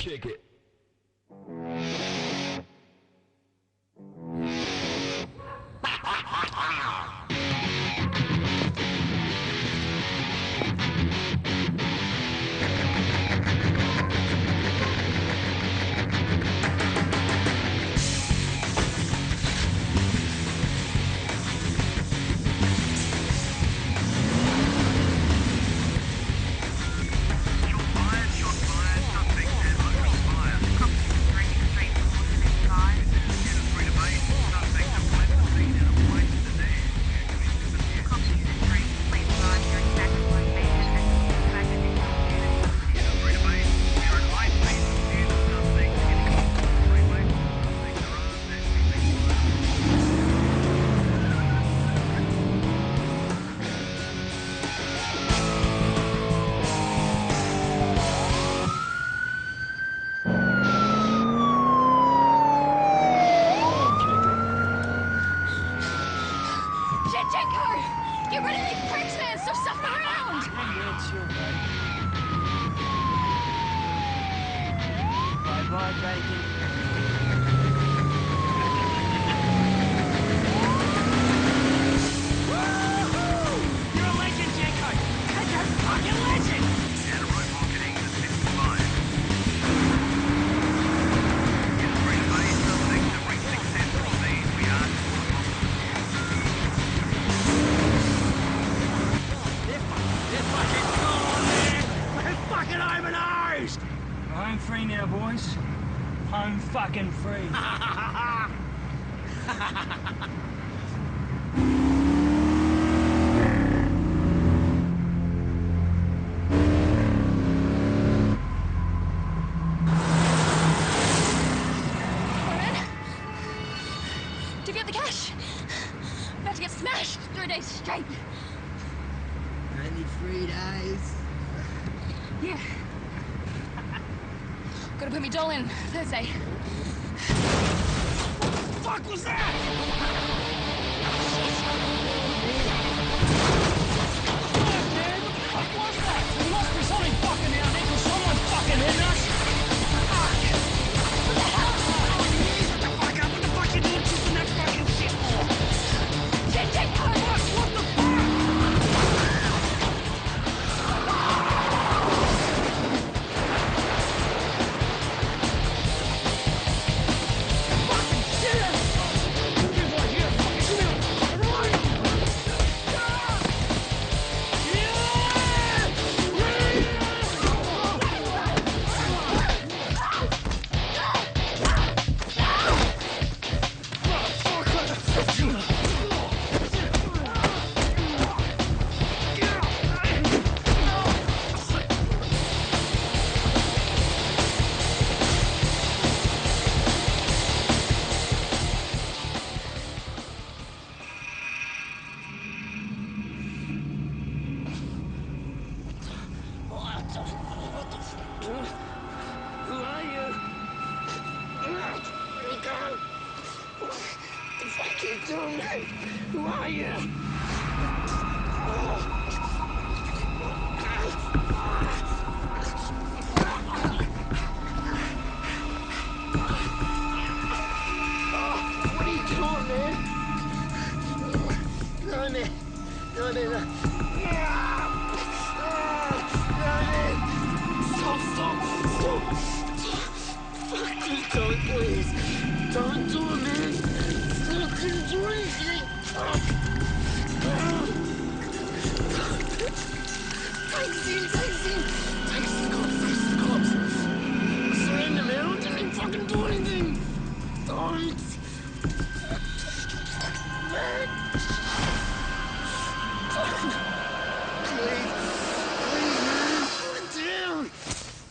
kick it. Home free now, boys. Home fucking free. Did you get the cash? I'm about to get smashed 3 days straight. Only 3 days. Yeah. Gotta put me doll in Thursday. What the fuck was that? What was that? There must be something fucking out there, 'cause someone's fucking hitting us. Fuck! What the hell? Shut the fuck up! What the fuck you doing choosing that fucking shit for? Shit, What the fuck? Who are you? What are you doing, man? No, man. No. Stop. Fuck, just please. Don't do it, man. I couldn't do anything. Takes the cops. Surrender, man. I didn't even fucking do anything. Don't. Man. Please, man. Put it down.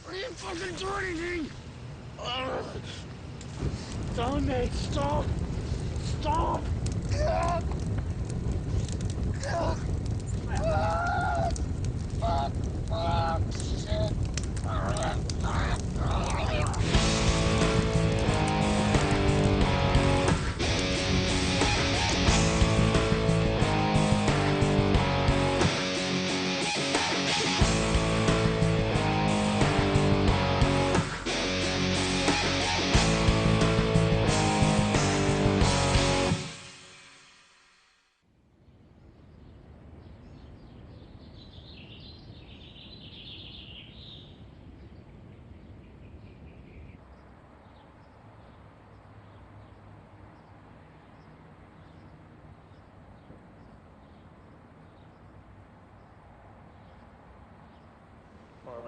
I didn't fucking do anything. Don't, mate. Stop. Shit.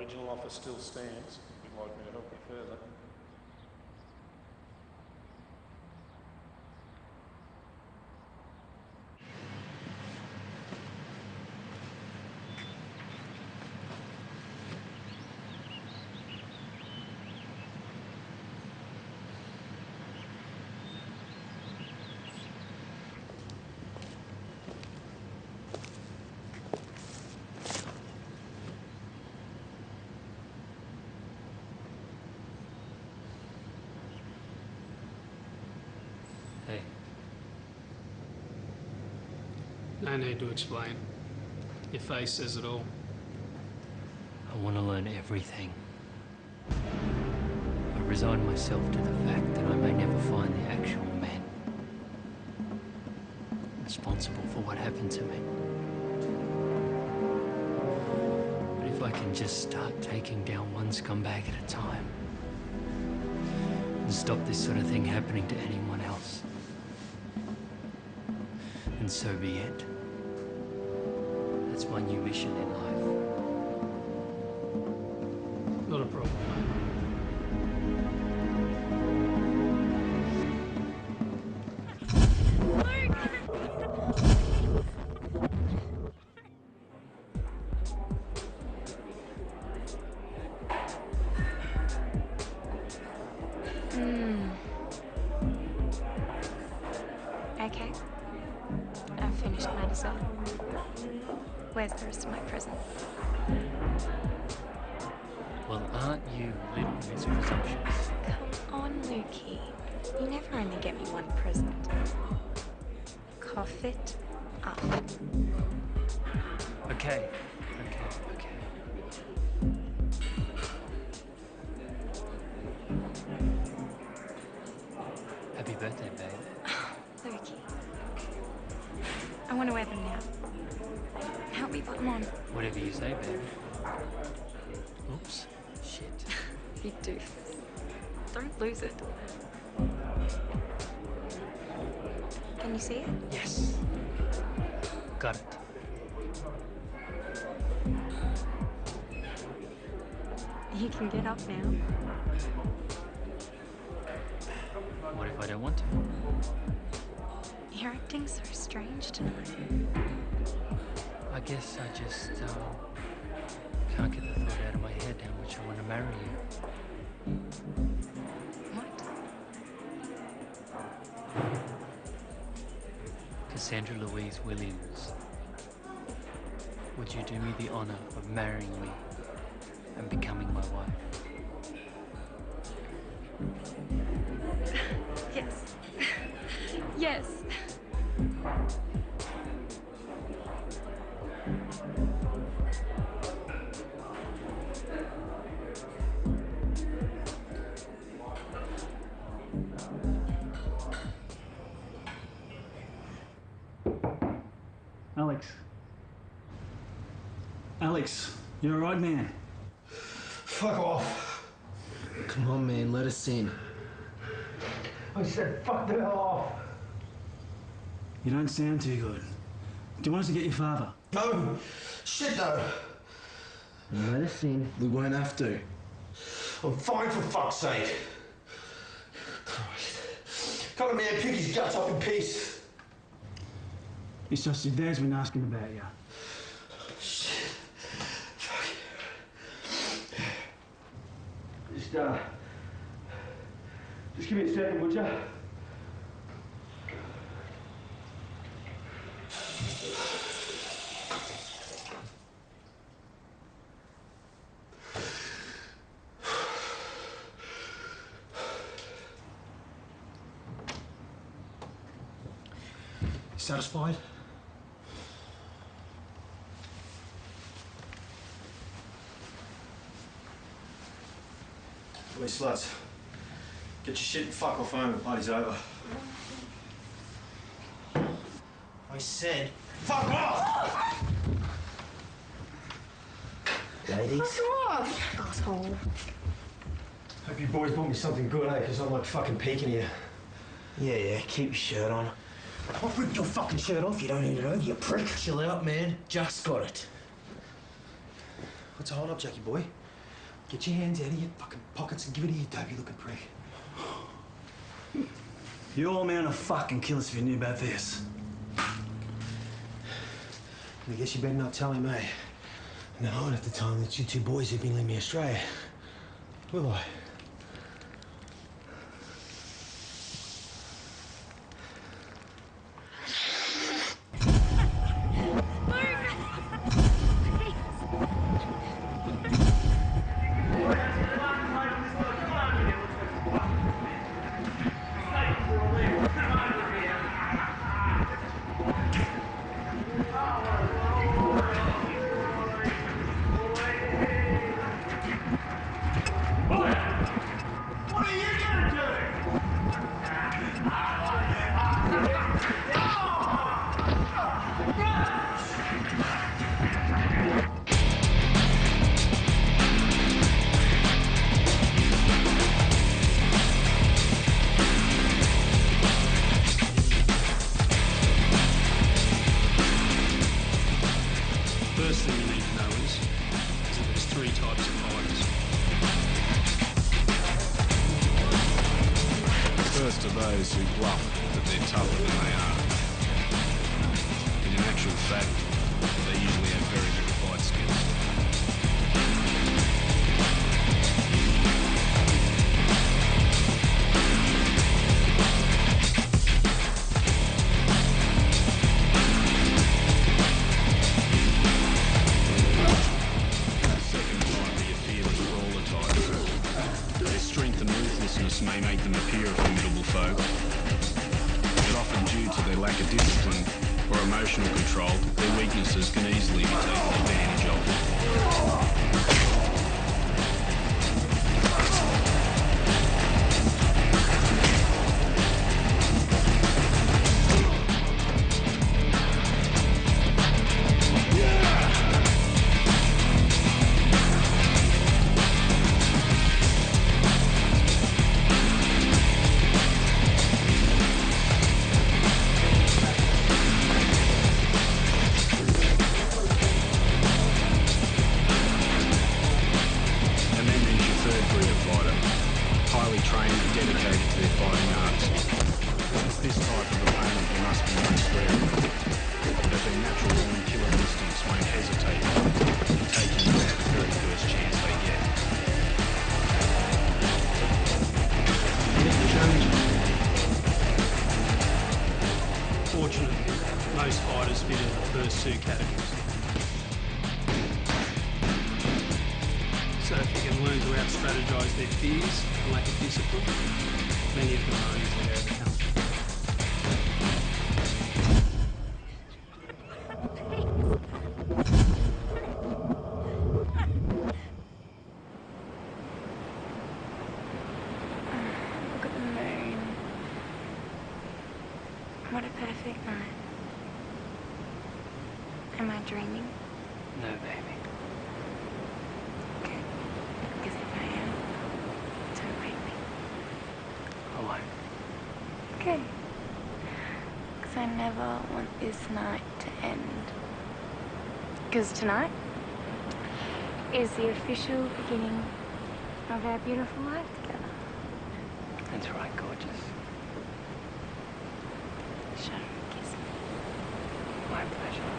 original offer still stands. If you'd like me to help you further. Hey. No need to explain. Your face says it all. I want to learn everything. I resign myself to the fact that I may never find the actual man responsible for what happened to me. But if I can just start taking down one scumbag at a time and stop this sort of thing happening to anyone else, then so be it. That's my new mission in life. Not a problem, mate. Okay. I've finished my dessert. Where's the rest of my present? Well, aren't you little Miss Presumptuous? Come on, Lukey. You never only get me one present. Cough it up. Okay. Happy birthday, babe. Lukey. I want to wear them now. Help me put them on. Whatever you say, babe. Oops. Shit. You doofus. Don't lose it. Can you see it? Yes. Got it. You can get up now. What if I don't want to? You're acting so strange tonight. I guess I just can't get the thought out of my head how much I want to marry you. What? Cassandra Louise Williams, would you do me the honor of marrying me and becoming my wife? Yes. Yes. Alex, you alright, man? Fuck off. Come on, man, let us in. I said fuck the hell off. You don't sound too good. Do you want us to get your father? No. Shit, no. Let us in. We won't have to. I'm fine, for fuck's sake. Christ. Can't a man pick his guts up in peace? It's just your dad's been asking about you. Shit. Fuck. Just give me a second, would you? Satisfied? Hey, sluts. Get your shit and fuck off home. The party's over. I said, fuck off! Ladies? Fuck off, asshole. Hope you boys bought me something good, eh? Because I'm like fucking peeking here. Yeah, keep your shirt on. I'll rip your fucking shirt off. You don't need it over, you prick. Chill out, man. Just got it. What's a hold up, Jackie boy? Get your hands out of your fucking pockets and give it to your dopey-looking prick. You're all man of fucking kill us if you knew about this. I guess you better not tell him, eh? No, I won't have to tell him that you two boys have been leaving me astray. Will I? Who bluff that they're tougher than they are. But in actual fact, they usually have very little fight skills. Second type are your fearless brawler types. Their strength and ruthlessness may make them appear a formidable foe, but often due to their lack of discipline or emotional control, their weaknesses can easily be taken advantage of. What a perfect night. Am I dreaming? No, baby. Okay. Because if I am, don't wake me. I won't. Okay. Because I never want this night to end. Because tonight is the official beginning of our beautiful life together. That's right, gorgeous. Show me, kiss me. My pleasure.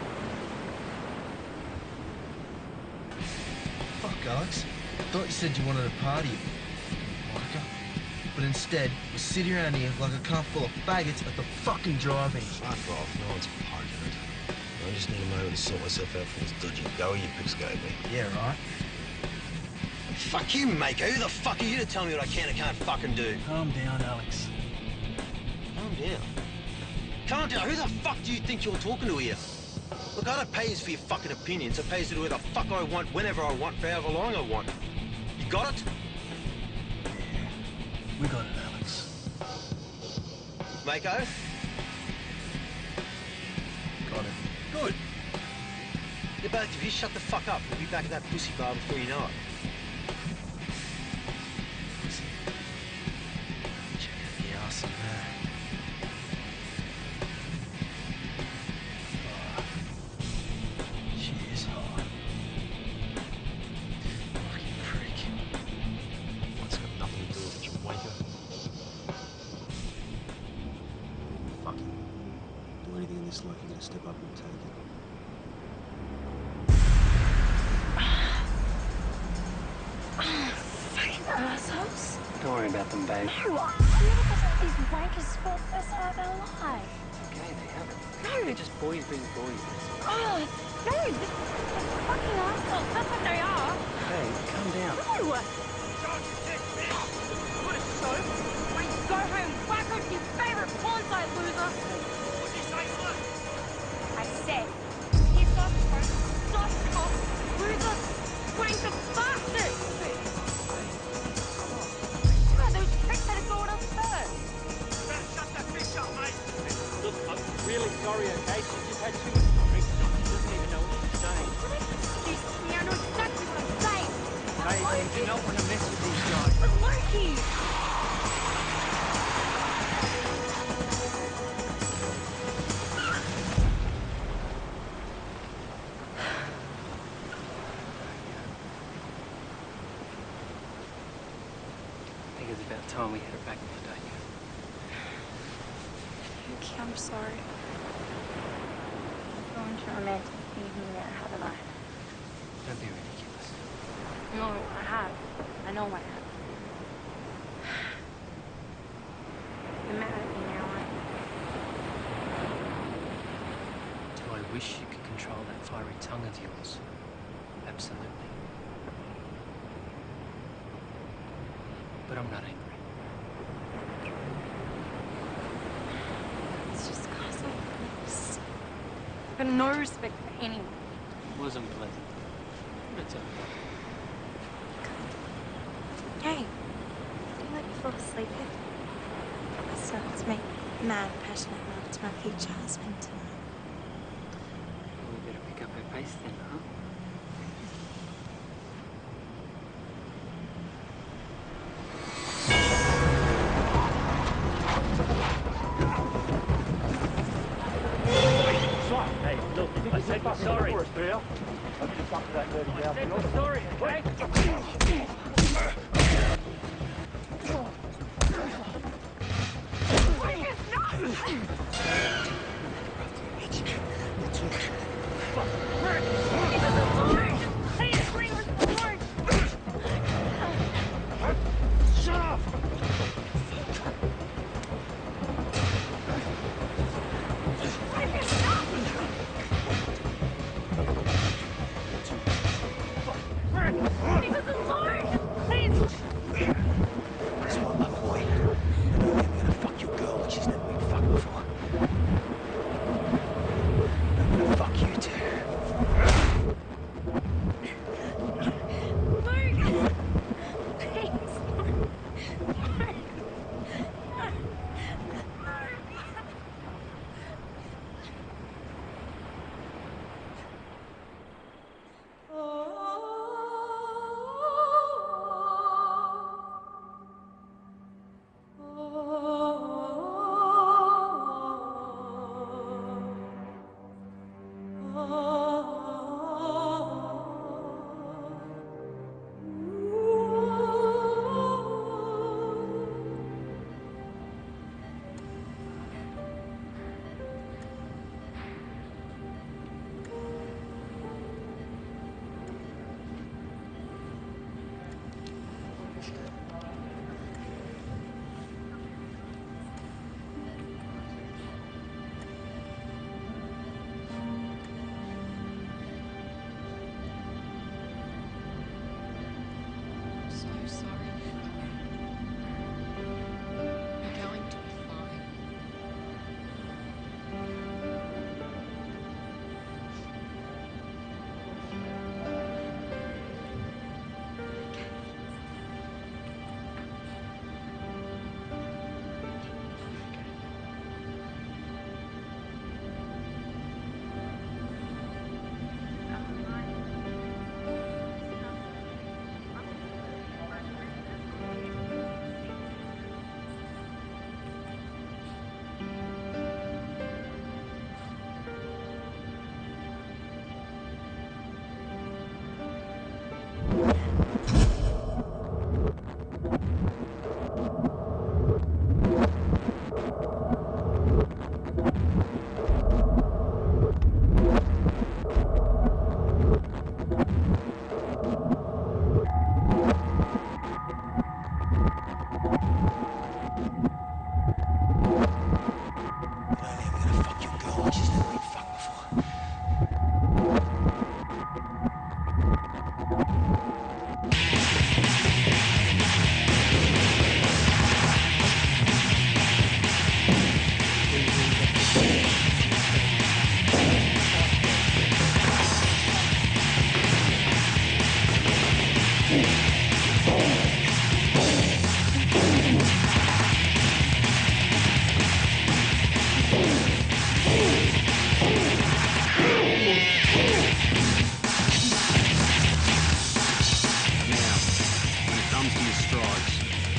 Fuck, Alex. Thought you said you wanted a party, Monica. But instead, we sit around here like a car full of faggots at the fucking drive-in. Fuck off. No one's poking it. I just need a moment to sort myself out from this dodgy go you pricks gave me. Yeah, right. Fuck you, Mako. Who the fuck are you to tell me what I can and can't fucking do? Calm down, Alex. Calm down. Calm down. Who the fuck do you think you're talking to here? Look, I don't pay you for your fucking opinions. I pay you to do whatever the fuck I want, whenever I want, for however long I want. You got it? We got it, Alex. Mako? Got it. Good. You both of you shut the fuck up. We'll be back at that pussy bar before you know it. Check out the ass in there. She is hot. Fucking prick. step up and take it. Fucking assholes. Don't worry about them, babe. No, I never thought that these wankers fought the best out of their lives. Okay, they haven't. No. They're just boys being boys. Oh, no, they're fucking assholes. That's what they are. Hey, calm down. No! What a show. Why don't you go home, whack off your favourite porn site, loser? What'd you say, son? I said, piss off, soft cock, loser, wanker bastard! God, those pricks had to go on us first. You better shut that bitch up, mate. Look, I'm really sorry, okay? She just had too much to drink. She doesn't even know what she's saying. Excuse me, I know exactly what I'm saying. Hey, you do not want to mess with these guys. But Loki! I think it's about time we headed back for the day. Okay, I'm sorry. I'm going to romantic evening now, haven't I? Don't be ridiculous. No, I have. I know I have. You're mad at me now, aren't you? Do I wish you could control that fiery tongue of yours? Absolutely. But I'm not angry. It's just cause I've got no respect for anyone. It wasn't pleasant. But it's okay. Hey, can you let me fall asleep yet? My son's make mad, passionate love to my future husband tonight. Well, we better pick up our pace then, huh? Hey, look, I said we're sorry. I said we're sorry, okay? Shut up! Stop!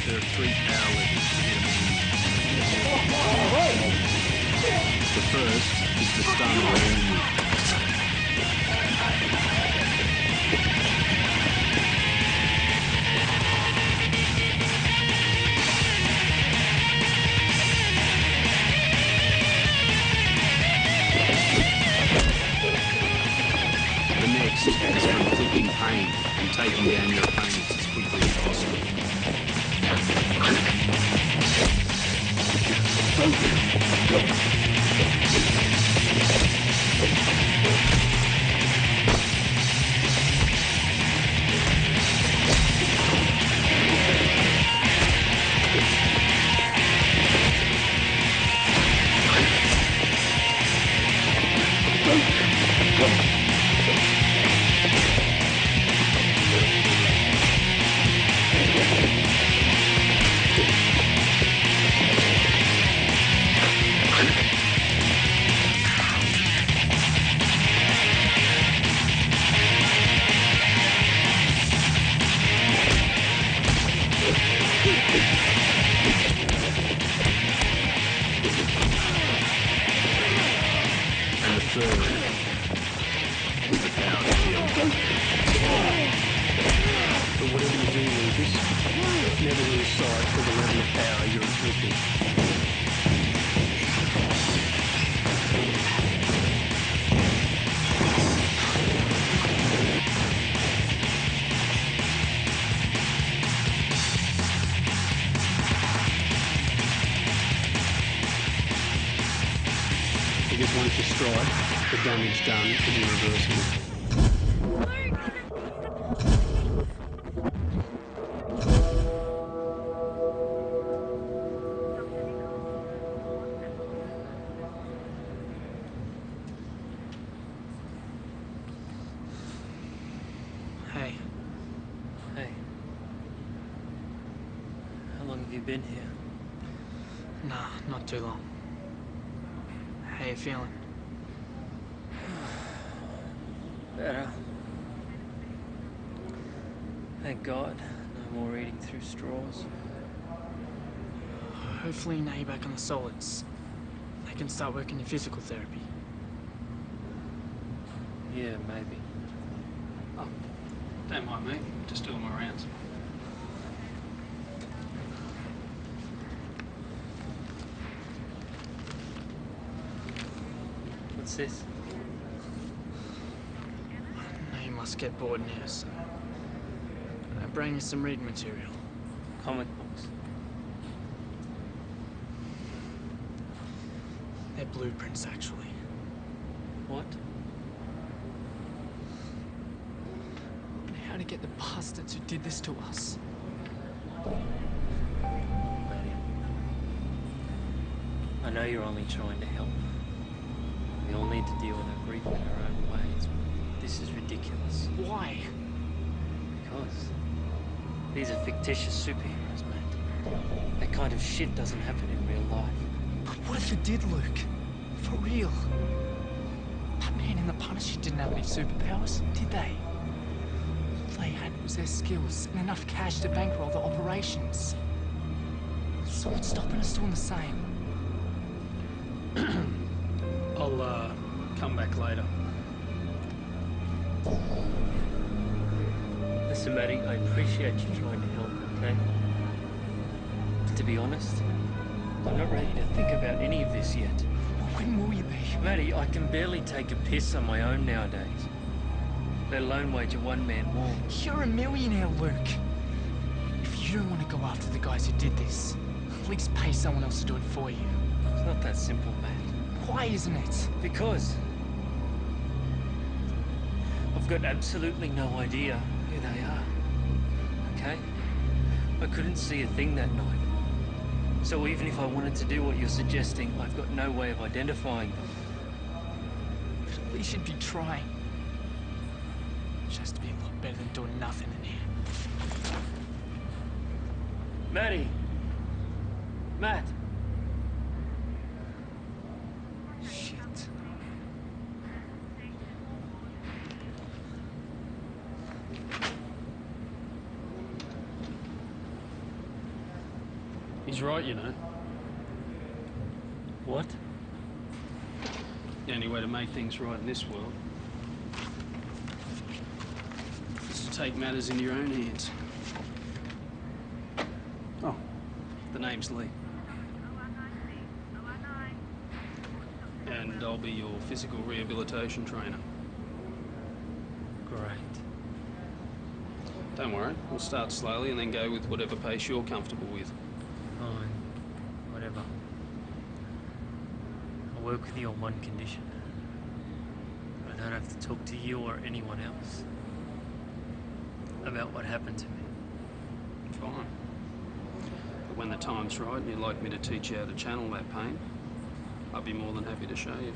There are 3 power levers to hit a man. The first is to stun or wound you. The next is for inflicting pain and taking down your opponents as quickly as possible. Because once you strike, the damage done is irreversible. Hey. Hey. How long have you been here? Nah, not too long. How you feeling? Better. Thank God. No more eating through straws. Hopefully now you're back on the solids. They can start working your physical therapy. Yeah, maybe. Oh, don't mind me. Just doing my rounds. What's this? Now you must get bored now, so I bring you some reading material. Comic books. They're blueprints, actually. What? How to get the bastards who did this to us. I know you're only trying to help. We all need to deal with our grief in our own ways. This is ridiculous. Why? Because these are fictitious superheroes, mate. That kind of shit doesn't happen in real life. But what if it did, Luke? For real? Batman and the Punisher didn't have any superpowers, did they? All they had was their skills and enough cash to bankroll the operations. So what's stopping us doing the same? I'll come back later. Listen, Maddie, I appreciate you trying to help, okay? But to be honest, I'm not ready to think about any of this yet. Well, when will you be? Maddie, I can barely take a piss on my own nowadays. Let alone wage a one-man war. You're a millionaire, Luke. If you don't want to go after the guys who did this, at least pay someone else to do it for you. It's not that simple, Matt. Why isn't it? Because I've got absolutely no idea who they are, okay? I couldn't see a thing that night. So even if I wanted to do what you're suggesting, I've got no way of identifying them. But at least you'd be trying. Which has to be a lot better than doing nothing in here. Maddie! Matt! Shit. He's right, you know. What? The only way to make things right in this world is to take matters into your own hands. Oh, the name's Lee. And I'll be your physical rehabilitation trainer. Great. Don't worry, we'll start slowly and then go with whatever pace you're comfortable with. Fine. Whatever. I'll work with you on one condition. I don't have to talk to you or anyone else about what happened to me. Fine. But when the time's right and you'd like me to teach you how to channel that pain, I'd be more than happy to show you.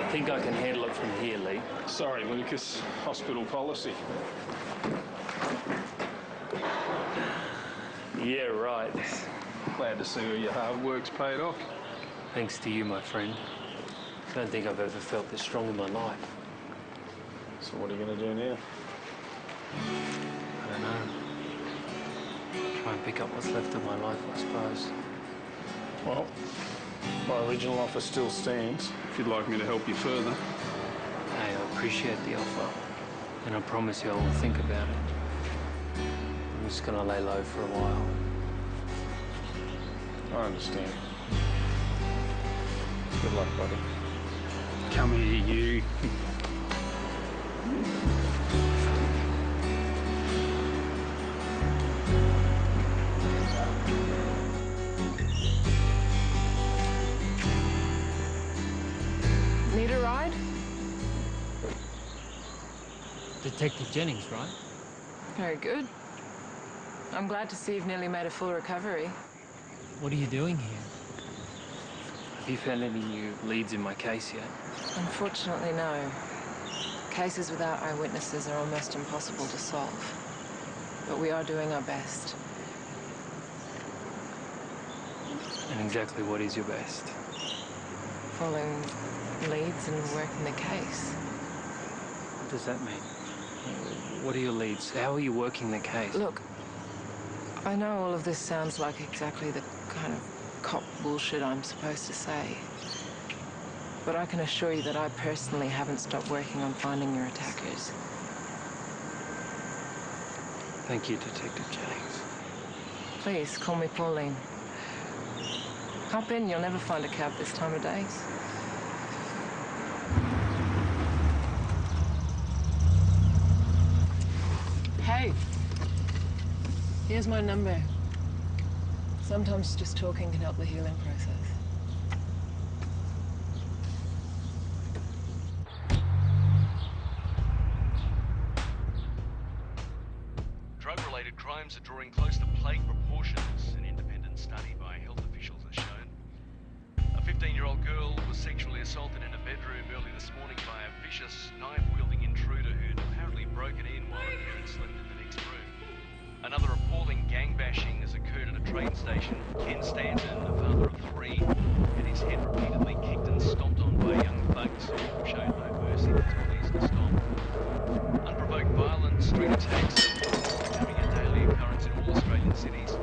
I think I can handle it from here, Lee. Sorry, Lucas. Hospital policy. Yeah, right. Glad to see all your hard work's paid off. Thanks to you, my friend. I don't think I've ever felt this strong in my life. So what are you going to do now? I don't know. Try and pick up what's left of my life, I suppose. Well, my original offer still stands. If you'd like me to help you further. Hey, I appreciate the offer. And I promise you I will think about it. I'm just gonna lay low for a while. I understand. Good luck, buddy. Come here, you. Need a ride? Detective Jennings, right? Very good. I'm glad to see you've nearly made a full recovery. What are you doing here? Have you found any new leads in my case yet? Unfortunately, no. Cases without eyewitnesses are almost impossible to solve. But we are doing our best. And exactly what is your best? Following leads and working the case. What does that mean? What are your leads? How are you working the case? Look, I know all of this sounds like exactly the kind of cop bullshit I'm supposed to say. But I can assure you that I personally haven't stopped working on finding your attackers. Thank you, Detective Jennings. Please, call me Pauline. Hop in, you'll never find a cab this time of day. Hey, here's my number. Sometimes just talking can help the healing process. Drug-related crimes are drawing close to plague proportions. An independent study by health officials has shown. A 15-year-old girl was sexually assaulted in a bedroom early this morning by a vicious, knife-wielding intruder who'd apparently broken in while her parents slept in the next room. Another appalling gang bashing has occurred at a train station. Ken Stanton, a father of three, had his head repeatedly kicked and stomped on by young thugs who showed no mercy until these to stop. Unprovoked violent street attacks are becoming a daily occurrence in all Australian cities.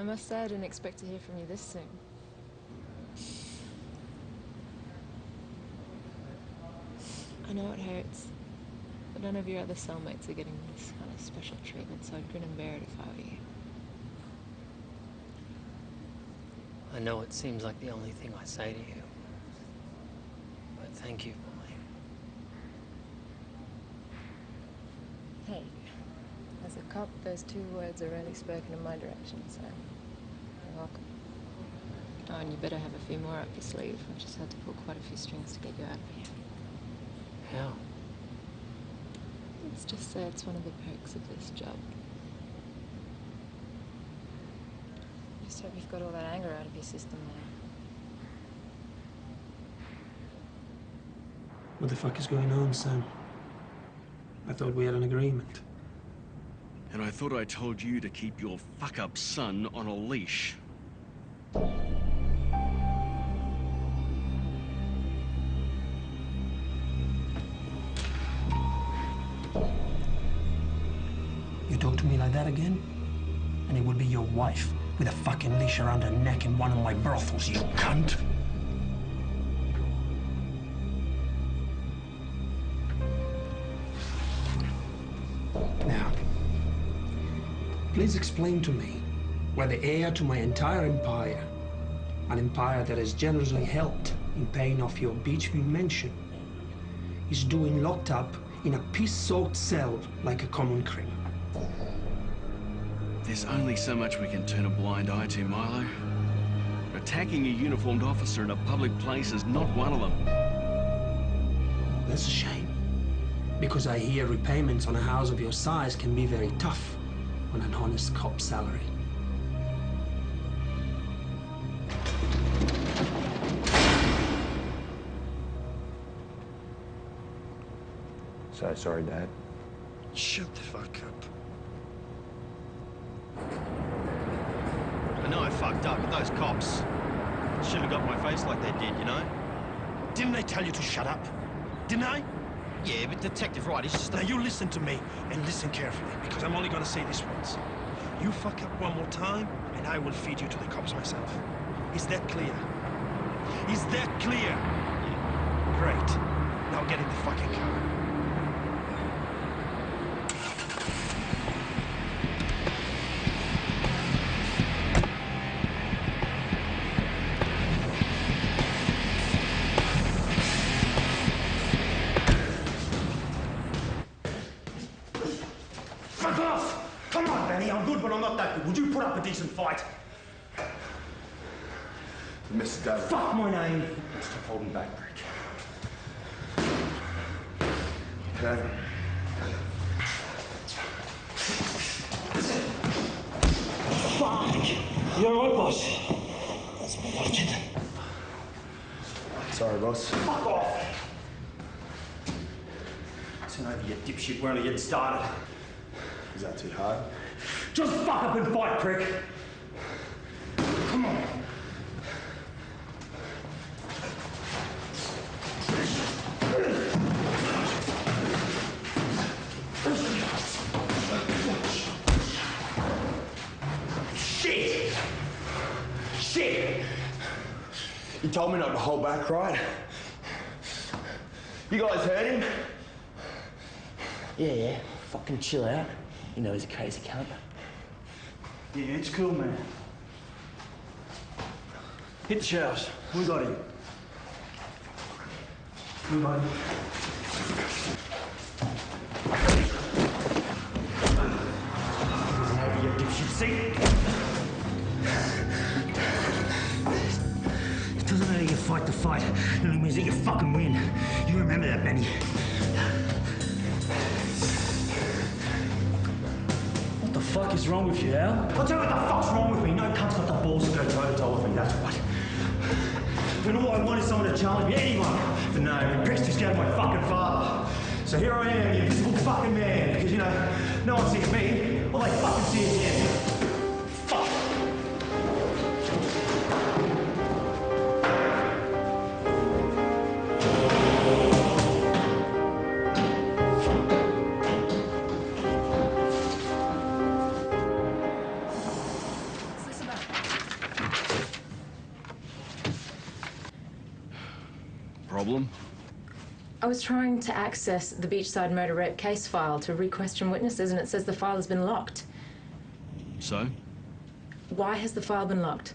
I must say I didn't expect to hear from you this soon. I know it hurts, but none of your other cellmates are getting this kind of special treatment, so I'd grin and bear it if I were you. I know it seems like the only thing I say to you, but thank you, Molly. Hey, as a cop, those 2 words are rarely spoken in my direction, so you're welcome. Oh, and you better have a few more up your sleeve. I've just had to pull quite a few strings to get you out of here. How? Let's just say it's one of the perks of this job. Just hope you've got all that anger out of your system now. What the fuck is going on, Sam? I thought we had an agreement. And I thought I told you to keep your fuck-up son on a leash. You talk to me like that again, and it will be your wife with a fucking leash around her neck in one of my brothels, you cunt! Now, please explain to me why the heir to my entire empire, an empire that has generously helped in paying off your Beachview mansion, is doing locked up in a piss-soaked cell like a common criminal. There's only so much we can turn a blind eye to, Milo. Attacking a uniformed officer in a public place is not one of them. That's a shame. Because I hear repayments on a house of your size can be very tough on an honest cop's salary. So sorry, Dad. Shut the fuck up. I know I fucked up, but those cops should have got my face like they did, you know? Didn't I tell you to shut up? Didn't I? Yeah, but Detective Wright, he's just Now you listen to me, and listen carefully, because I'm only gonna say this once. You fuck up one more time, and I will feed you to the cops myself. Is that clear? Is that clear? Great. Now get in the fucking car. Fuck off! Come on, Benny, I'm good, but I'm not that good. Would you put up a decent fight? Mr. Devrish. Fuck my name! Stop holding back, prick. Okay. Fuck! You alright, boss? That's me watching. Sorry, boss. Fuck off! Turn over, you dipshit. We're only getting started. Is that too hard? Just fuck up and fight, prick! Come on! Shit! Shit! You told me not to hold back, right? You guys heard him? Yeah. Fucking chill out. You know he's a crazy cunt. Yeah, it's cool, man. Hit the showers. We got him. We got him. Over, you dipshit. See? It doesn't matter you fight the fight. It only means that you fucking win. You remember that, Benny. What the fuck is wrong with you, Al? I'll tell you what the fuck's wrong with me. No cunt's got the balls to go toe-to-toe with me, that's what. And all I want is someone to challenge me, anyone. But no, the prick's too scared of my fucking father. So here I am, the invisible fucking man. Because, you know, no one sees me. All they fucking see is him. Fuck. What's this about? I was trying to access the beachside murder rape case file to re-question witnesses, and it says the file has been locked. So? Why has the file been locked?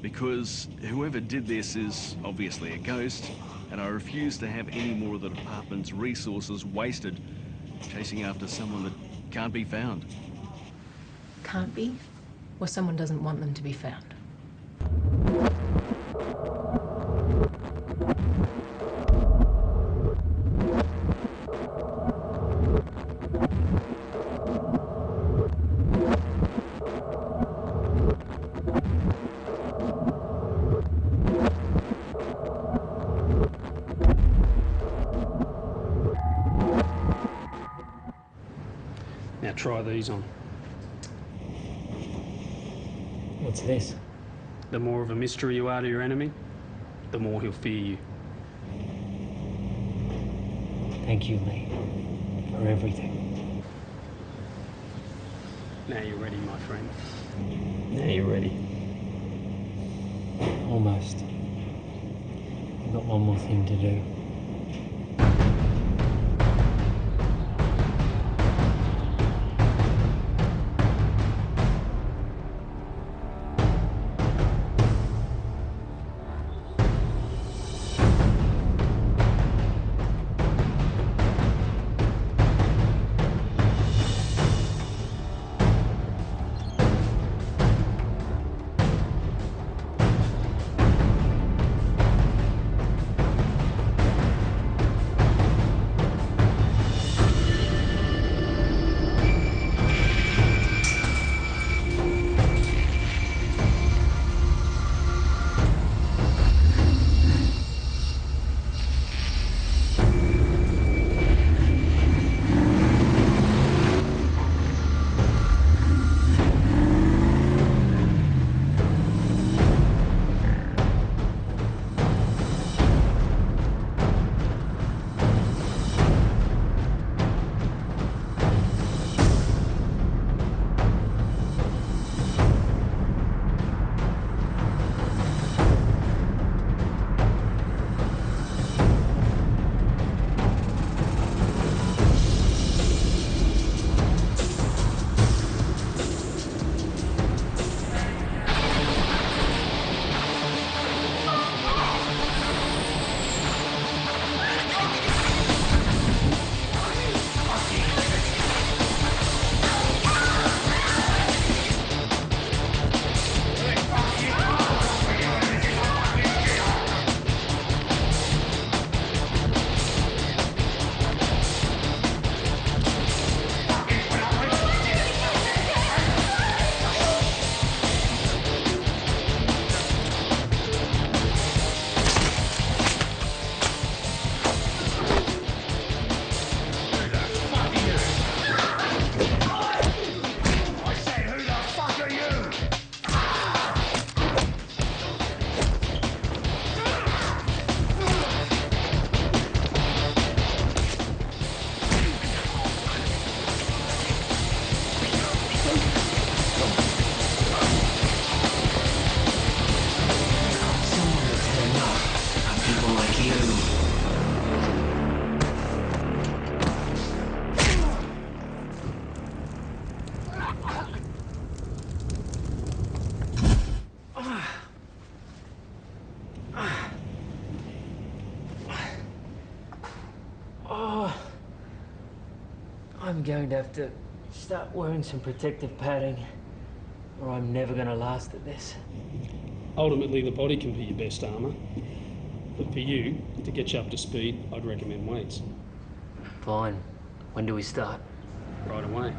Because whoever did this is obviously a ghost, and I refuse to have any more of the department's resources wasted chasing after someone that can't be found. Can't be? Or someone doesn't want them to be found? Now try these on. What's this? The more of a mystery you are to your enemy, the more he'll fear you. Thank you, Lee, for everything. Now you're ready, my friend. Now you're ready. Almost. I've got one more thing to do. I'm going to have to start wearing some protective padding, or I'm never going to last at this. Ultimately, the body can be your best armour. But for you, to get you up to speed, I'd recommend weights. Fine. When do we start? Right away.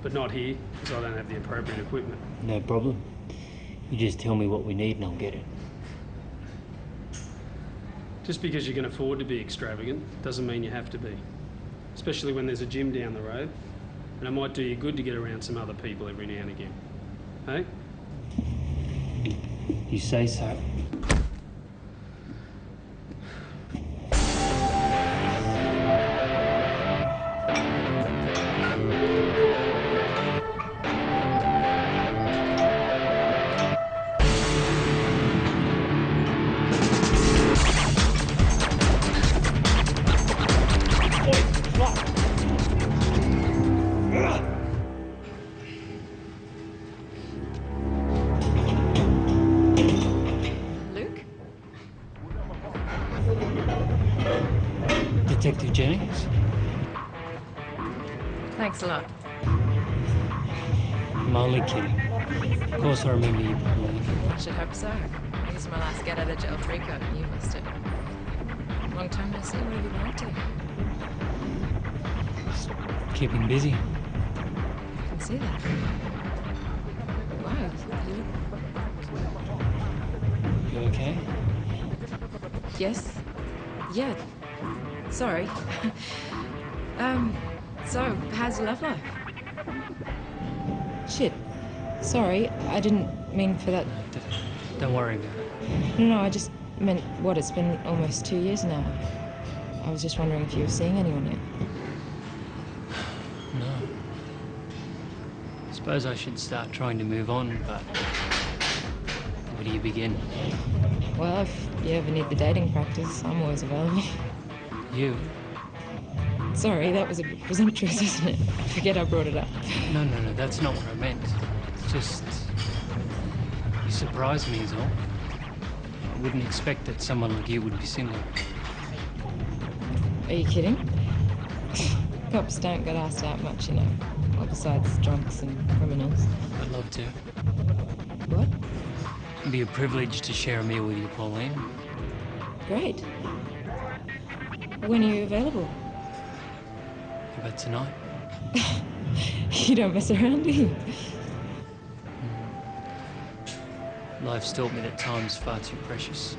But not here, because I don't have the appropriate equipment. No problem. You just tell me what we need and I'll get it. Just because you can afford to be extravagant doesn't mean you have to be. Especially when there's a gym down the road. And it might do you good to get around some other people every now and again. Hey? You say so. Detective Jennings? Thanks a lot. I'm only kidding. Of course I remember you, Pauline. Should hope so. This is my last get out of jail free card, and you missed it. Long time no see. What have you been up to? Just keeping busy. I can see that. Wow, You okay? Yes? Yeah. Sorry. So, how's your love life? Shit. Sorry, I didn't mean for that. Don't worry about it. No, I just meant, what, it's been almost 2 years now. I was just wondering if you were seeing anyone yet. No. I suppose I should start trying to move on, but where do you begin? Well, if you ever need the dating practice, I'm always available. You? Sorry, that was a bit presumptuous, isn't it? Forget I brought it up. No, that's not what I meant. It's just... you surprised me is all. I wouldn't expect that someone like you would be single. Are you kidding? Cops don't get asked out much, you know. Well, besides drunks and criminals. I'd love to. What? It'd be a privilege to share a meal with you, Pauline. Great. When are you available? How about tonight? You don't mess around, do you? Life's taught me that time's far too precious.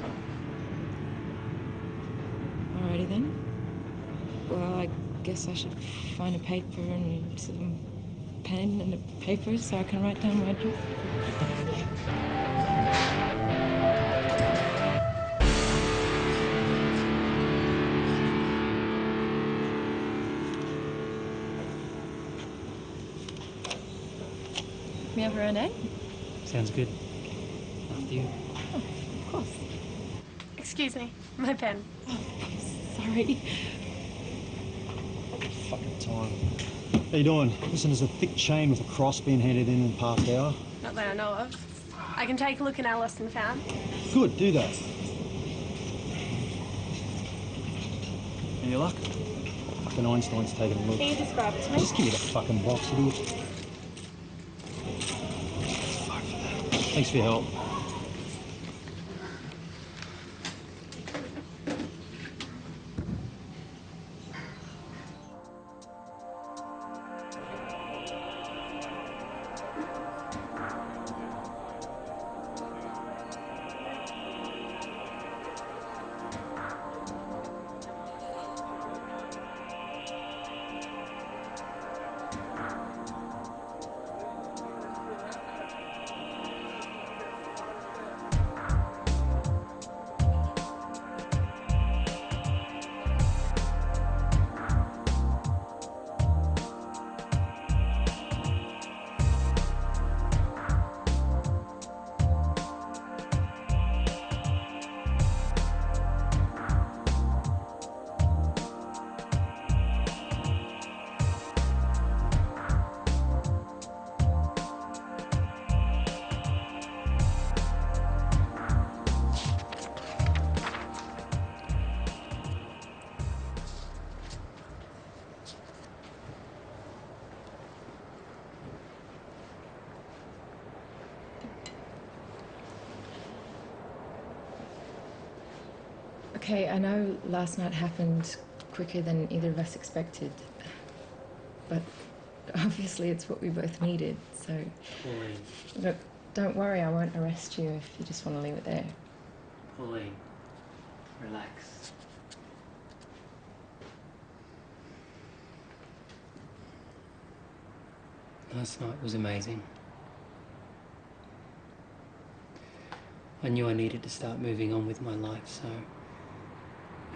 Alrighty then. Well, I guess I should find a paper and some pen and a paper so I can write down my address. Me have around 8? Sounds good. After you. Oh, of course. Excuse me, my pen. Sorry. Fucking time. How you doing? Listen, there's a thick chain with a cross being handed in the park hour. Not that I know of. I can take a look in our lost and found. Good, do that. Any luck? Fucking Einstein's taking a look. Can you describe it to me? Just give me the fucking box, idiot. Fuck. Thanks for your help. Okay, I know last night happened quicker than either of us expected. But obviously it's what we both needed, so... Pauline. Look, don't worry, I won't arrest you if you just want to leave it there. Pauline. Relax. Last night was amazing. I knew I needed to start moving on with my life, so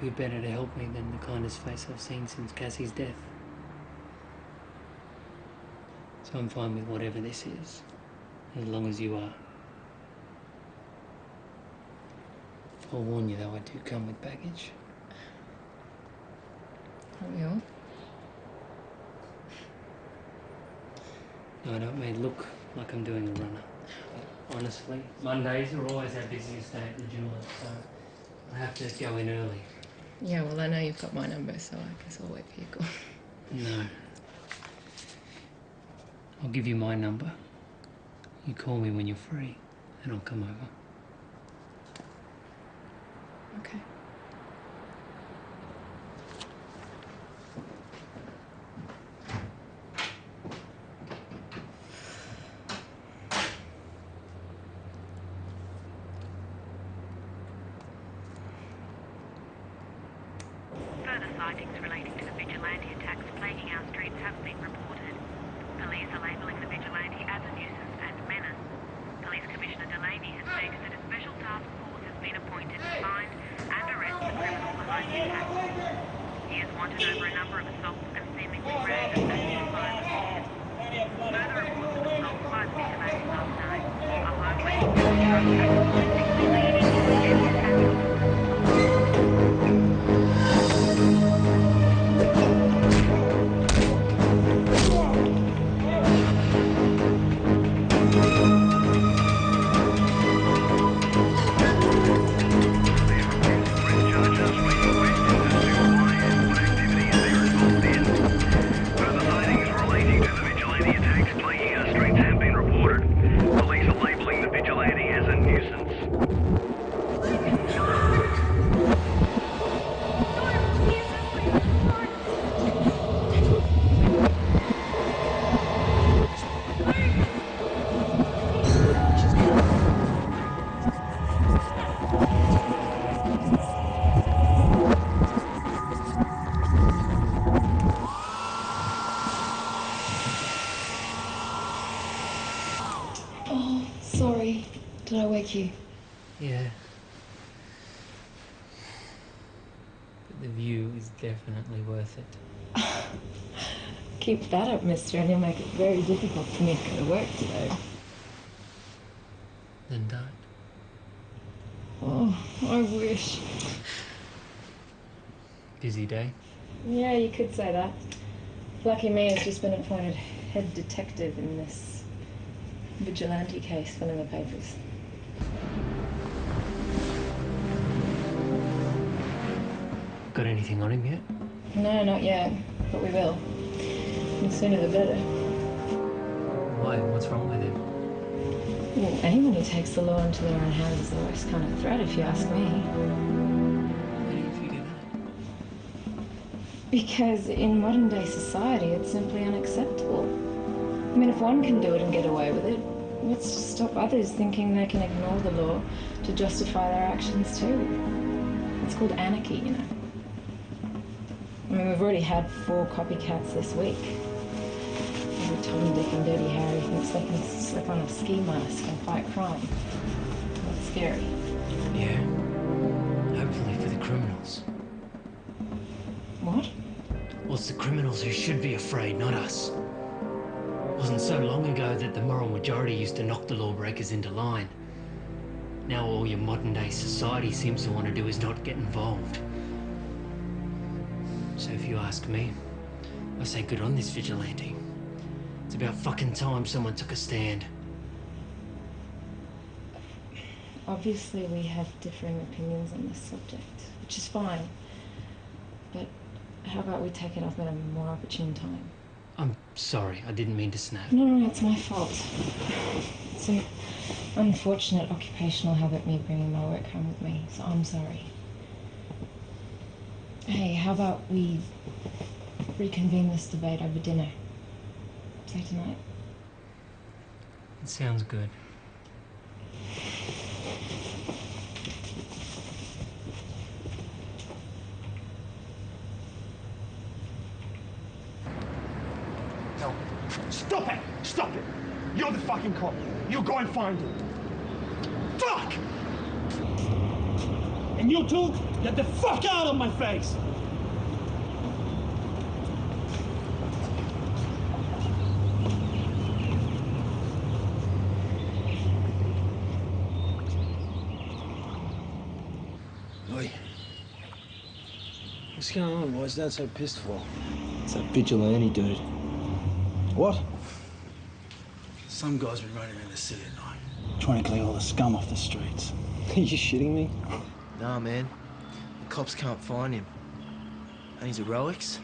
who better to help me than the kindest face I've seen since Cassie's death? So I'm fine with whatever this is, as long as you are. I'll warn you though, I do come with baggage. Aren't we all? No, I don't mean look like I'm doing a runner. Honestly, Mondays are always our busiest day at the jeweler, so I have to go in early. Yeah, well, I know you've got my number, so I guess I'll wait for your call. No. I'll give you my number. You call me when you're free, and I'll come over. Okay. Further sightings relating to the vigilante attacks plaguing our streets have been reported. Police are labelling the vigilante as a nuisance and menace. Police Commissioner Delaney has stated that a special task force has been appointed to find and arrest the criminal behind the attack. He is wanted over a number of assaults and seemingly random acts of violence. Further reports of assault by the vigilante last night are homely and drug acts seemingly leading to a heavy attack. Oh, sorry. Did I wake you? Yeah. But the view is definitely worth it. Keep that up, mister, and you'll make it very difficult for me to go to work today. Then don't. Oh, I wish. Busy day? Yeah, you could say that. Lucky me has just been appointed head detective in this vigilante case, filling the papers. Got anything on him yet? No, not yet, but we will. The sooner the better. Why? What's wrong with him? Well, anyone who takes the law into their own hands is the worst kind of threat, if you ask me. How do you figure that? Because in modern day society, it's simply unacceptable. I mean, if one can do it and get away with it, what's to stop others thinking they can ignore the law to justify their actions too? It's called anarchy, you know. I mean, we've already had 4 copycats this week. Every Tom, Dick and Dirty Harry thinks they can slip on a ski mask and fight crime. That's scary. Yeah. Hopefully for the criminals. What? Well, it's the criminals who should be afraid, not us. It wasn't so long ago that the moral majority used to knock the lawbreakers into line. Now all your modern-day society seems to want to do is not get involved. So if you ask me, I say good on this vigilante. It's about fucking time someone took a stand. Obviously, we have differing opinions on this subject, which is fine. But how about we take it up at a more opportune time? I'm sorry, I didn't mean to snap. No, it's my fault. It's an unfortunate occupational habit, me bringing my work home with me, so I'm sorry. Hey, how about we reconvene this debate over dinner? Say tonight. It sounds good. No. Stop it! Stop it! You're the fucking cop. You go and find him. Fuck! And you two, get the fuck out of my face! Oi. What's going on? Why is Dad so pissed for? It's that vigilante dude. What? Some guy's been running around the city at night, trying to clear all the scum off the streets. Are you shitting me? Nah, man. The cops can't find him. And his heroics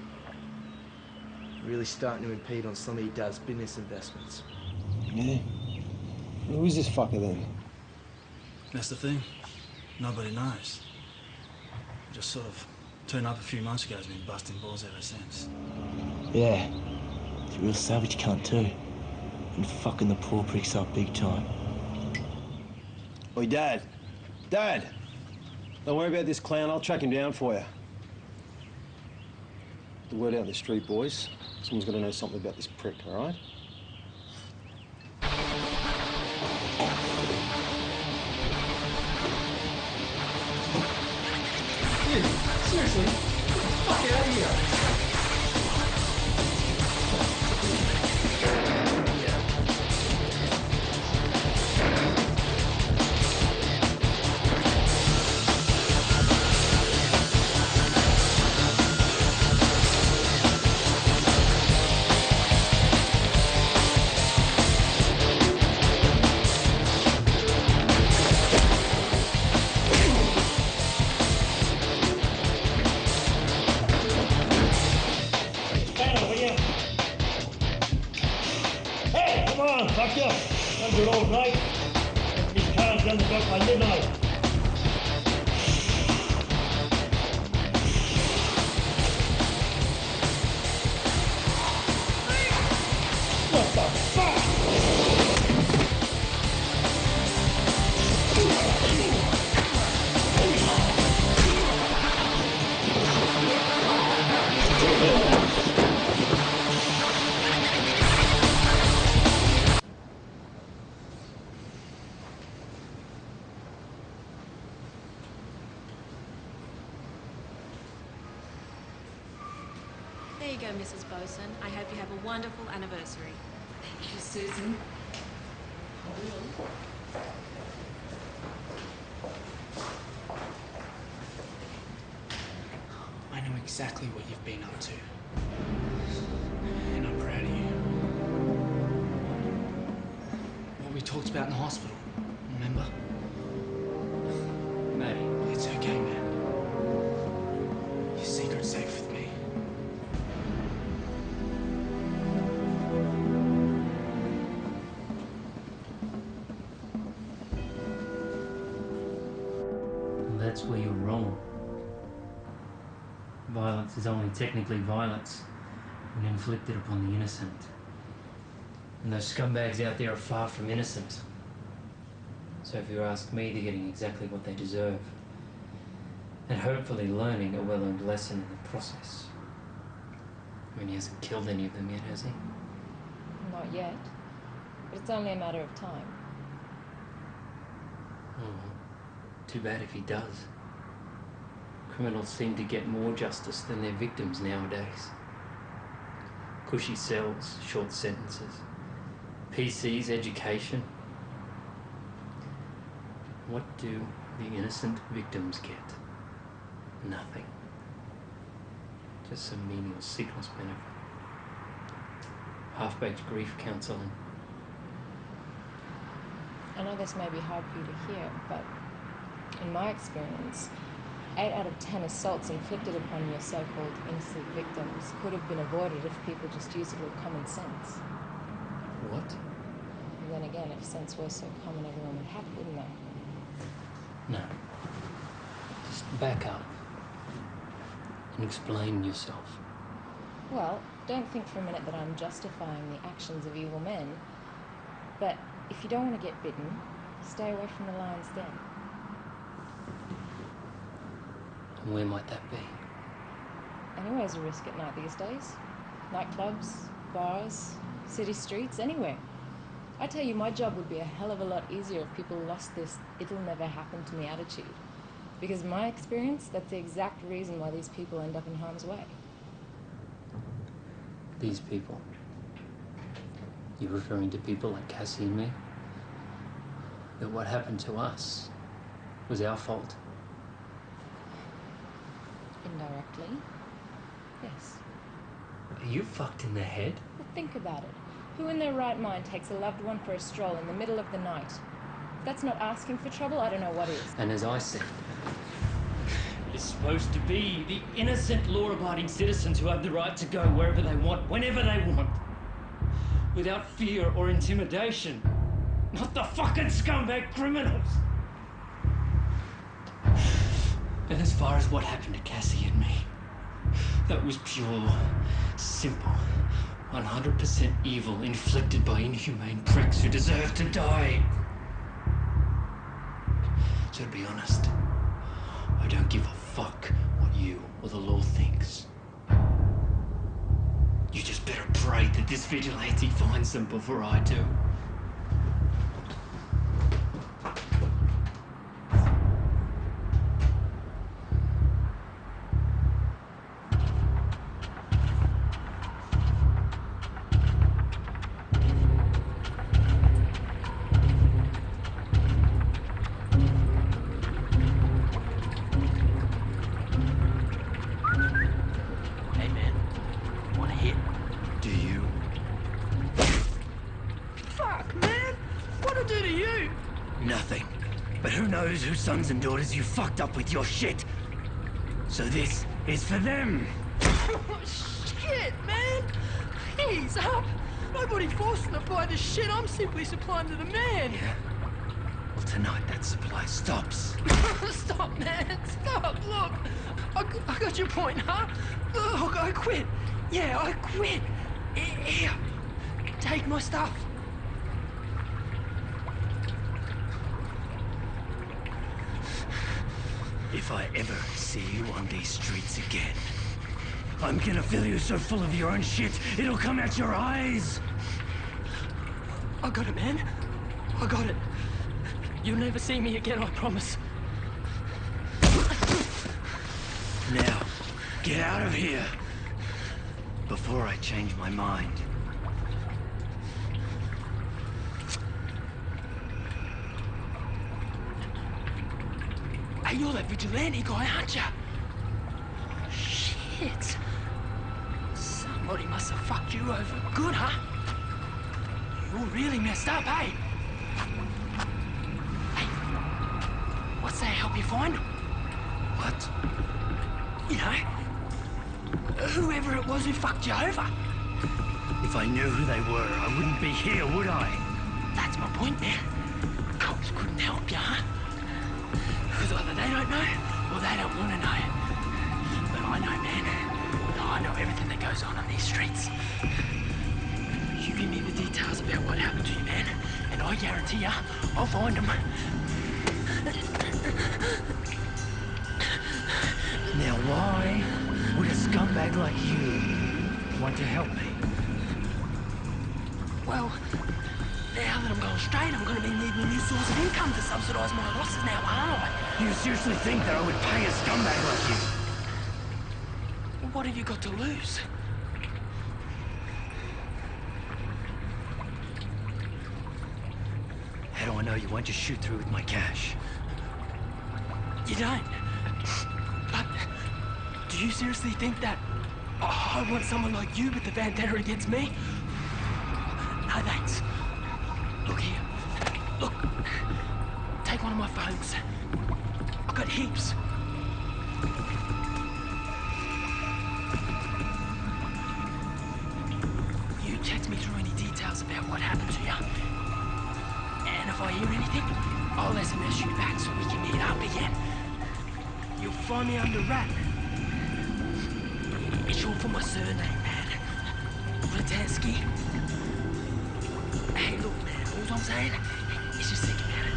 really starting to impede on some of your dad's business investments. Yeah. Who is this fucker then? That's the thing. Nobody knows. He just sort of turned up a few months ago, has been busting balls ever since. Yeah. He's a real savage cunt too. Been fucking the poor pricks up big time. Oi, Dad. Dad! Don't worry about this clown, I'll track him down for you. The word out in the street, boys. Someone's got to know something about this prick, all right? Dude, seriously, get the fuck out of here. Fuck you. That's good old Wright. His car's down the dock by midnight. What the fuck? There you go, Mrs. Bosun. I hope you have a wonderful anniversary. Thank you, Susan. I know exactly what you've been up to. And I'm proud of you. What we talked about in the hospital, remember? Mate. It's okay, man. Your secret's safe with me. That's where you're wrong. Violence is only technically violence when inflicted upon the innocent. And those scumbags out there are far from innocent. So if you ask me, they're getting exactly what they deserve. And hopefully learning a well-earned lesson in the process. I mean, he hasn't killed any of them yet, has he? Not yet. But it's only a matter of time. Oh, too bad if he does. Criminals seem to get more justice than their victims nowadays. Cushy cells, short sentences, PCs, education. What do the innocent victims get? Nothing. Just some menial sickness benefit. Half-baked grief counselling. I know this may be hard for you to hear, but in my experience, 8 out of 10 assaults inflicted upon your so-called innocent victims could have been avoided if people just used it with common sense. What? And then again, if sense were so common, everyone would have it, wouldn't they? No. Just back up and explain yourself. Well, don't think for a minute that I'm justifying the actions of evil men, but if you don't want to get bitten, stay away from the lion's den. And where might that be? Anywhere's a risk at night these days. Nightclubs, bars, city streets, anywhere. I tell you, my job would be a hell of a lot easier if people lost this "it'll never happen to me" attitude. Because in my experience, that's the exact reason why these people end up in harm's way. These people? You're referring to people like Cassie and me? That what happened to us was our fault? Indirectly, yes. Are you fucked in the head? Well, think about it. Who in their right mind takes a loved one for a stroll in the middle of the night? If that's not asking for trouble, I don't know what is. And as I said, is supposed to be the innocent, law-abiding citizens who have the right to go wherever they want, whenever they want, without fear or intimidation. Not the fucking scumbag criminals! And as far as what happened to Cassie and me, that was pure, simple, 100% evil inflicted by inhumane pricks who deserve to die. So to be honest, I don't give a fuck what you or the law thinks. You just better pray that this vigilante finds them before I do. Whose sons and daughters you fucked up with your shit. So this is for them. Shit, man! Ease up! Nobody forced them to buy this shit. I'm simply supplying to the man. Yeah? Well, tonight that supply stops. Stop, man! Stop! Look! I got your point, huh? Look, I quit. Yeah, I quit. Here. Take my stuff. If I ever see you on these streets again, I'm gonna fill you so full of your own shit, it'll come out your eyes! I got it, man. I got it. You'll never see me again, I promise. Now, get out of here! Before I change my mind. Hey, you're that vigilante guy, aren't you? Shit. Somebody must have fucked you over good, huh? You're really messed up, hey? Hey, what's that help you find? What? You know, whoever it was who fucked you over. If I knew who they were, I wouldn't be here, would I? That's my point, man. Cops couldn't help you, huh? Because either they don't know, or they don't want to know. But I know, man. I know everything that goes on these streets. You give me the details about what happened to you, man, and I guarantee you, I'll find them. Now why would a scumbag like you want to help me? Well, now that I'm going straight, I'm going to be needing a new source of income to subsidise my losses now, aren't I? You seriously think that I would pay a scumbag like you? Well, what have you got to lose? How do I know you won't just shoot through with my cash? You don't. But do you seriously think that I want someone like you with the vendetta against me? No thanks. Look here. Look. Take one of my phones. I've got heaps. You text me through any details about what happened to you. And if I hear anything, I'll SMS you back so we can meet up again. You'll find me under Rat. It's short for my surname, man. Brzezinski. Hey, look, man, all I'm saying is just think about it.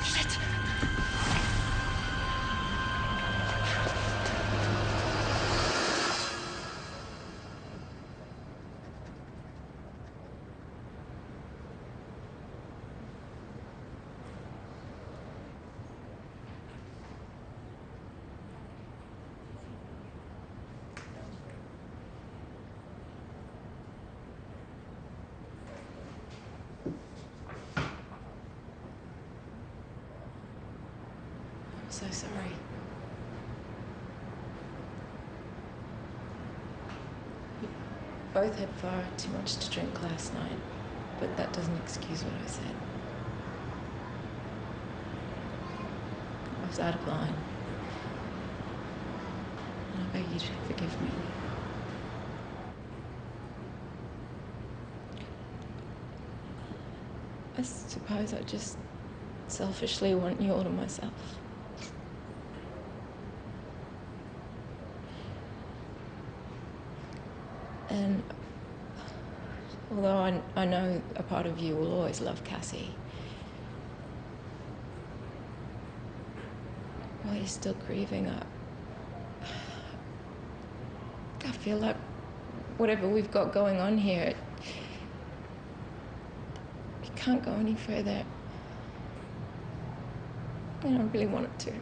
Shit! I'm so sorry. We both had far too much to drink last night. but that doesn't excuse what I said. I was out of line. And I beg you to forgive me. I suppose I just selfishly want you all to myself. And although I know a part of you will always love Cassie, while you're still grieving, I feel like whatever we've got going on here, it can't go any further. And I really want it to.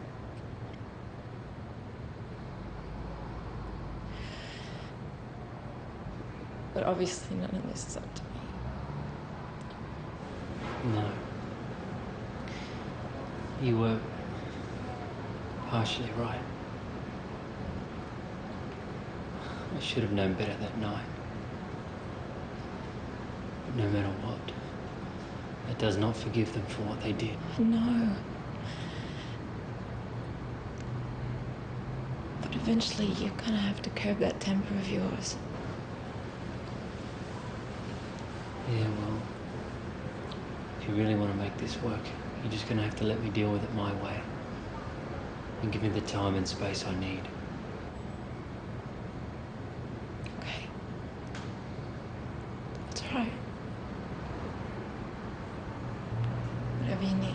But obviously none of this is up to me. No. You were partially right. I should have known better that night. But no matter what, that does not forgive them for what they did. No. But eventually you're gonna have to curb that temper of yours. Yeah, well, if you really want to make this work, you're just gonna have to let me deal with it my way. And give me the time and space I need. Okay. That's right. Whatever you need.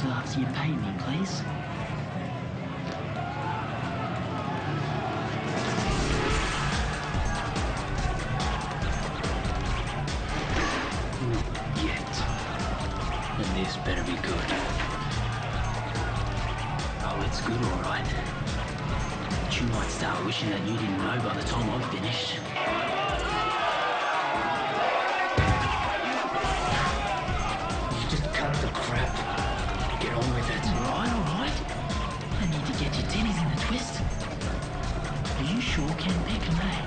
Till after you pay me, please. Not yet. And this better be good. Oh, it's good, all right. But you might start wishing that you didn't know by the time I'm finished. Just cut the crap. Get on with it. All right. I need to get your tinnies in the twist. Are you sure, Ken Peckham, eh?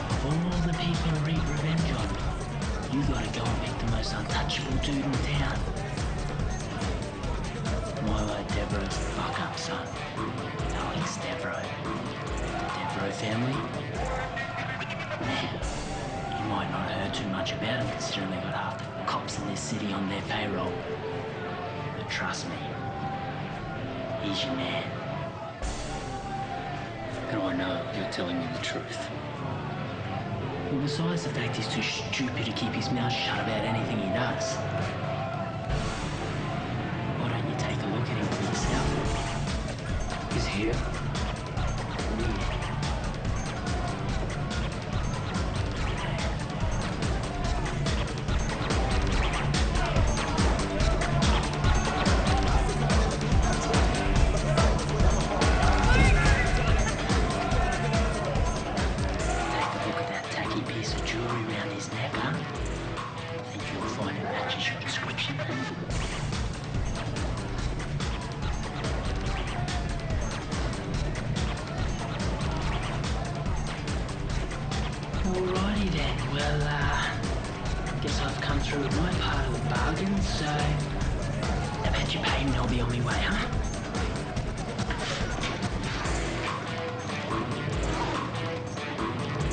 Of all the people to wreak revenge on, you gotta go and pick the most untouchable dude in town. Milo Devro's fuck-up son. Alex Devro. Devro family? Now, you might not have heard too much about him considering they got half the cops in this city on their payroll. But trust me, he's your man. How do I know you're telling me the truth? Well, besides the fact he's too stupid to keep his mouth shut about anything he does. Why don't you take a look at him for yourself? He's here. Alrighty then, well, guess I've come through with my part of the bargain, so I've had your payment, I'll be on my way, huh?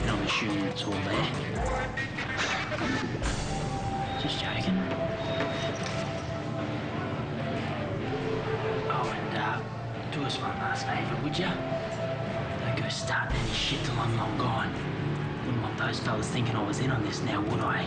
And I'm assuming it's all there. Just joking. Oh, and do us one last favour, would ya? Don't go starting any shit till I'm long gone. Wouldn't want those fellas thinking I was in on this now, would I?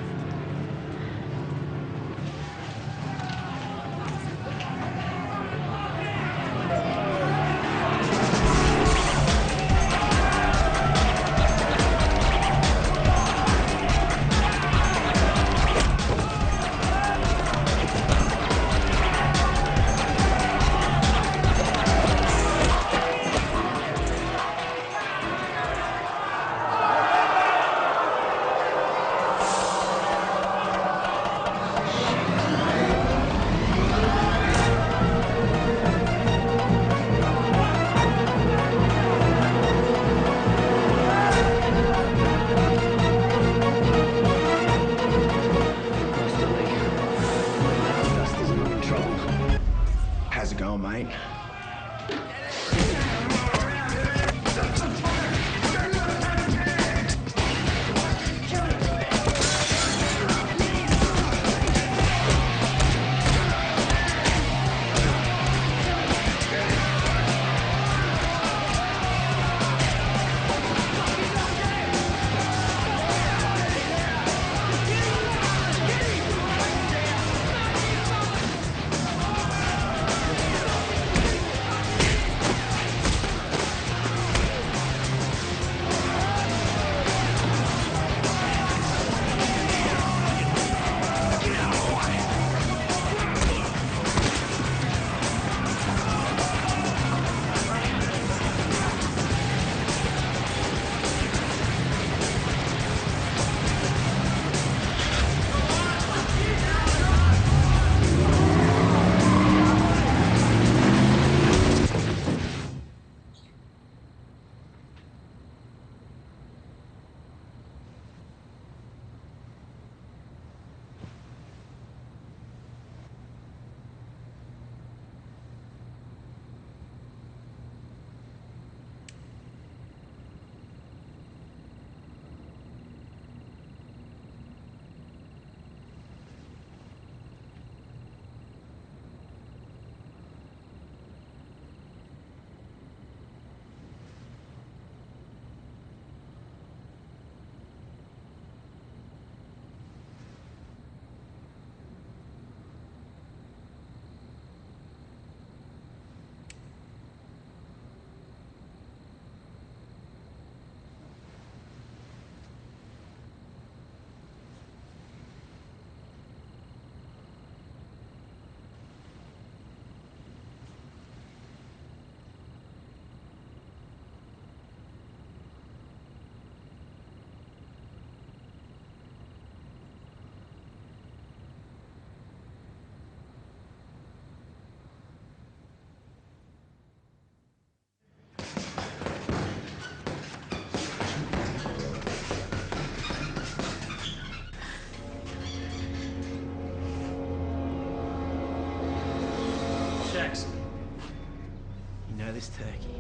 this turkey?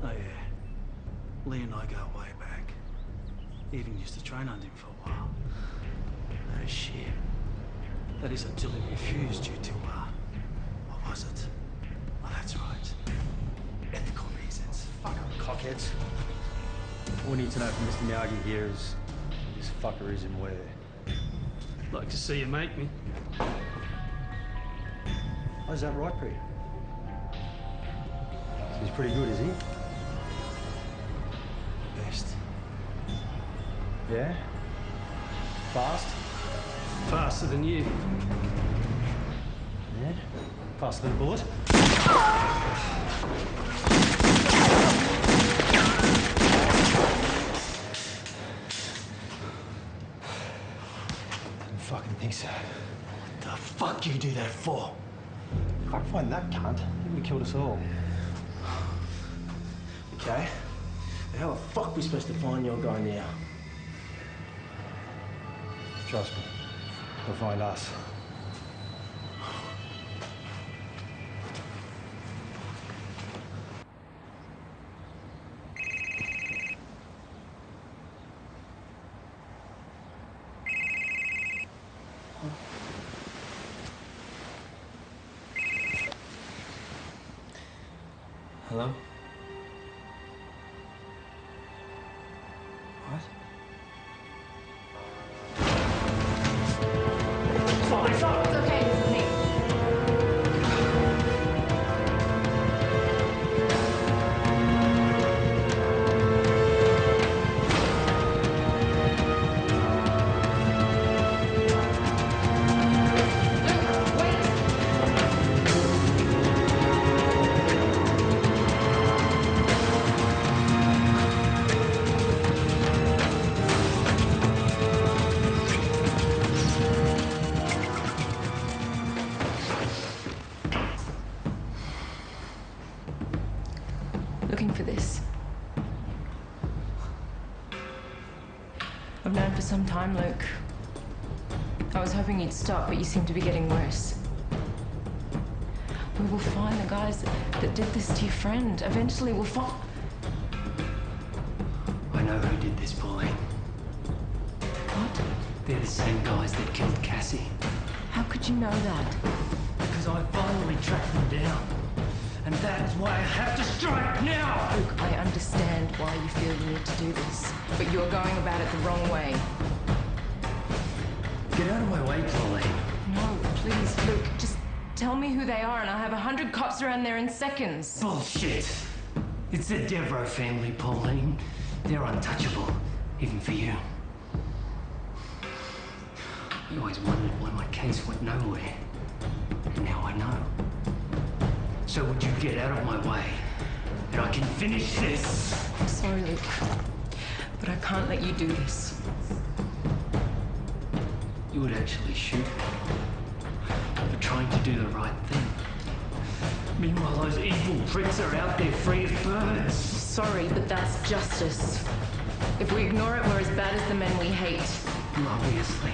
Oh yeah. Lee and I go way back. Even used to train under him for a while. Oh shit. That is until he refused due to, what was it? Oh, that's right. Ethical reasons. Fucking cockheads. All we need to know from Mr. Miyagi here is who this fucker is and where. Like to see you make me. Oh, is that right, Pete? He's pretty good, is he? Best. Yeah? Fast? Faster than you. Yeah? Faster than a bullet? Didn't fucking think so. What the fuck you do that for? Fuck, find that cunt. He would have killed us all. Okay. How the fuck we supposed to find your guy now? Trust me. He'll find us. Hello? What? It's okay, this is me. Looking for this. I've known for some time, Luke. I was hoping you'd stop, but you seem to be getting worse. We will find the guys that did this to your friend. Eventually we'll find... I know who did this, Pauline. What? They're the same guys that killed Cassie. How could you know that? Because I finally tracked them down. And that is why I have to strike now! Luke, I understand why you feel you need to do this, but you're going about it the wrong way. Get out of my way, Pauline. No, please, Luke, just tell me who they are and I'll have 100 cops around there in seconds. Bullshit! It's the Devrish family, Pauline. They're untouchable, even for you. You always wondered why my case went nowhere. And now I know. So would you get out of my way? And I can finish this! I'm sorry, Luke, but I can't let you do this. You would actually shoot me for trying to do the right thing. Meanwhile, those evil pricks are out there free as birds. Sorry, but that's justice. If we ignore it, we're as bad as the men we hate. Well, obviously.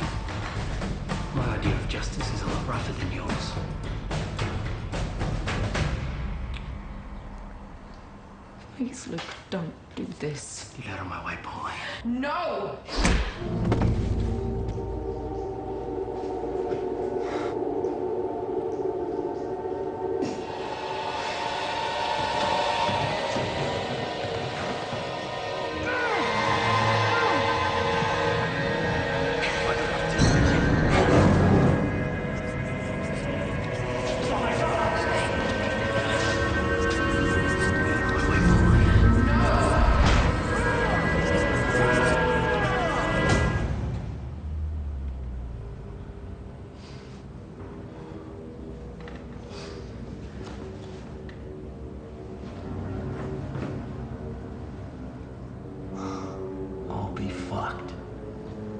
My idea of justice is a lot rougher than yours. Please, Luke, don't do this. Get out of my way, Pauline. No!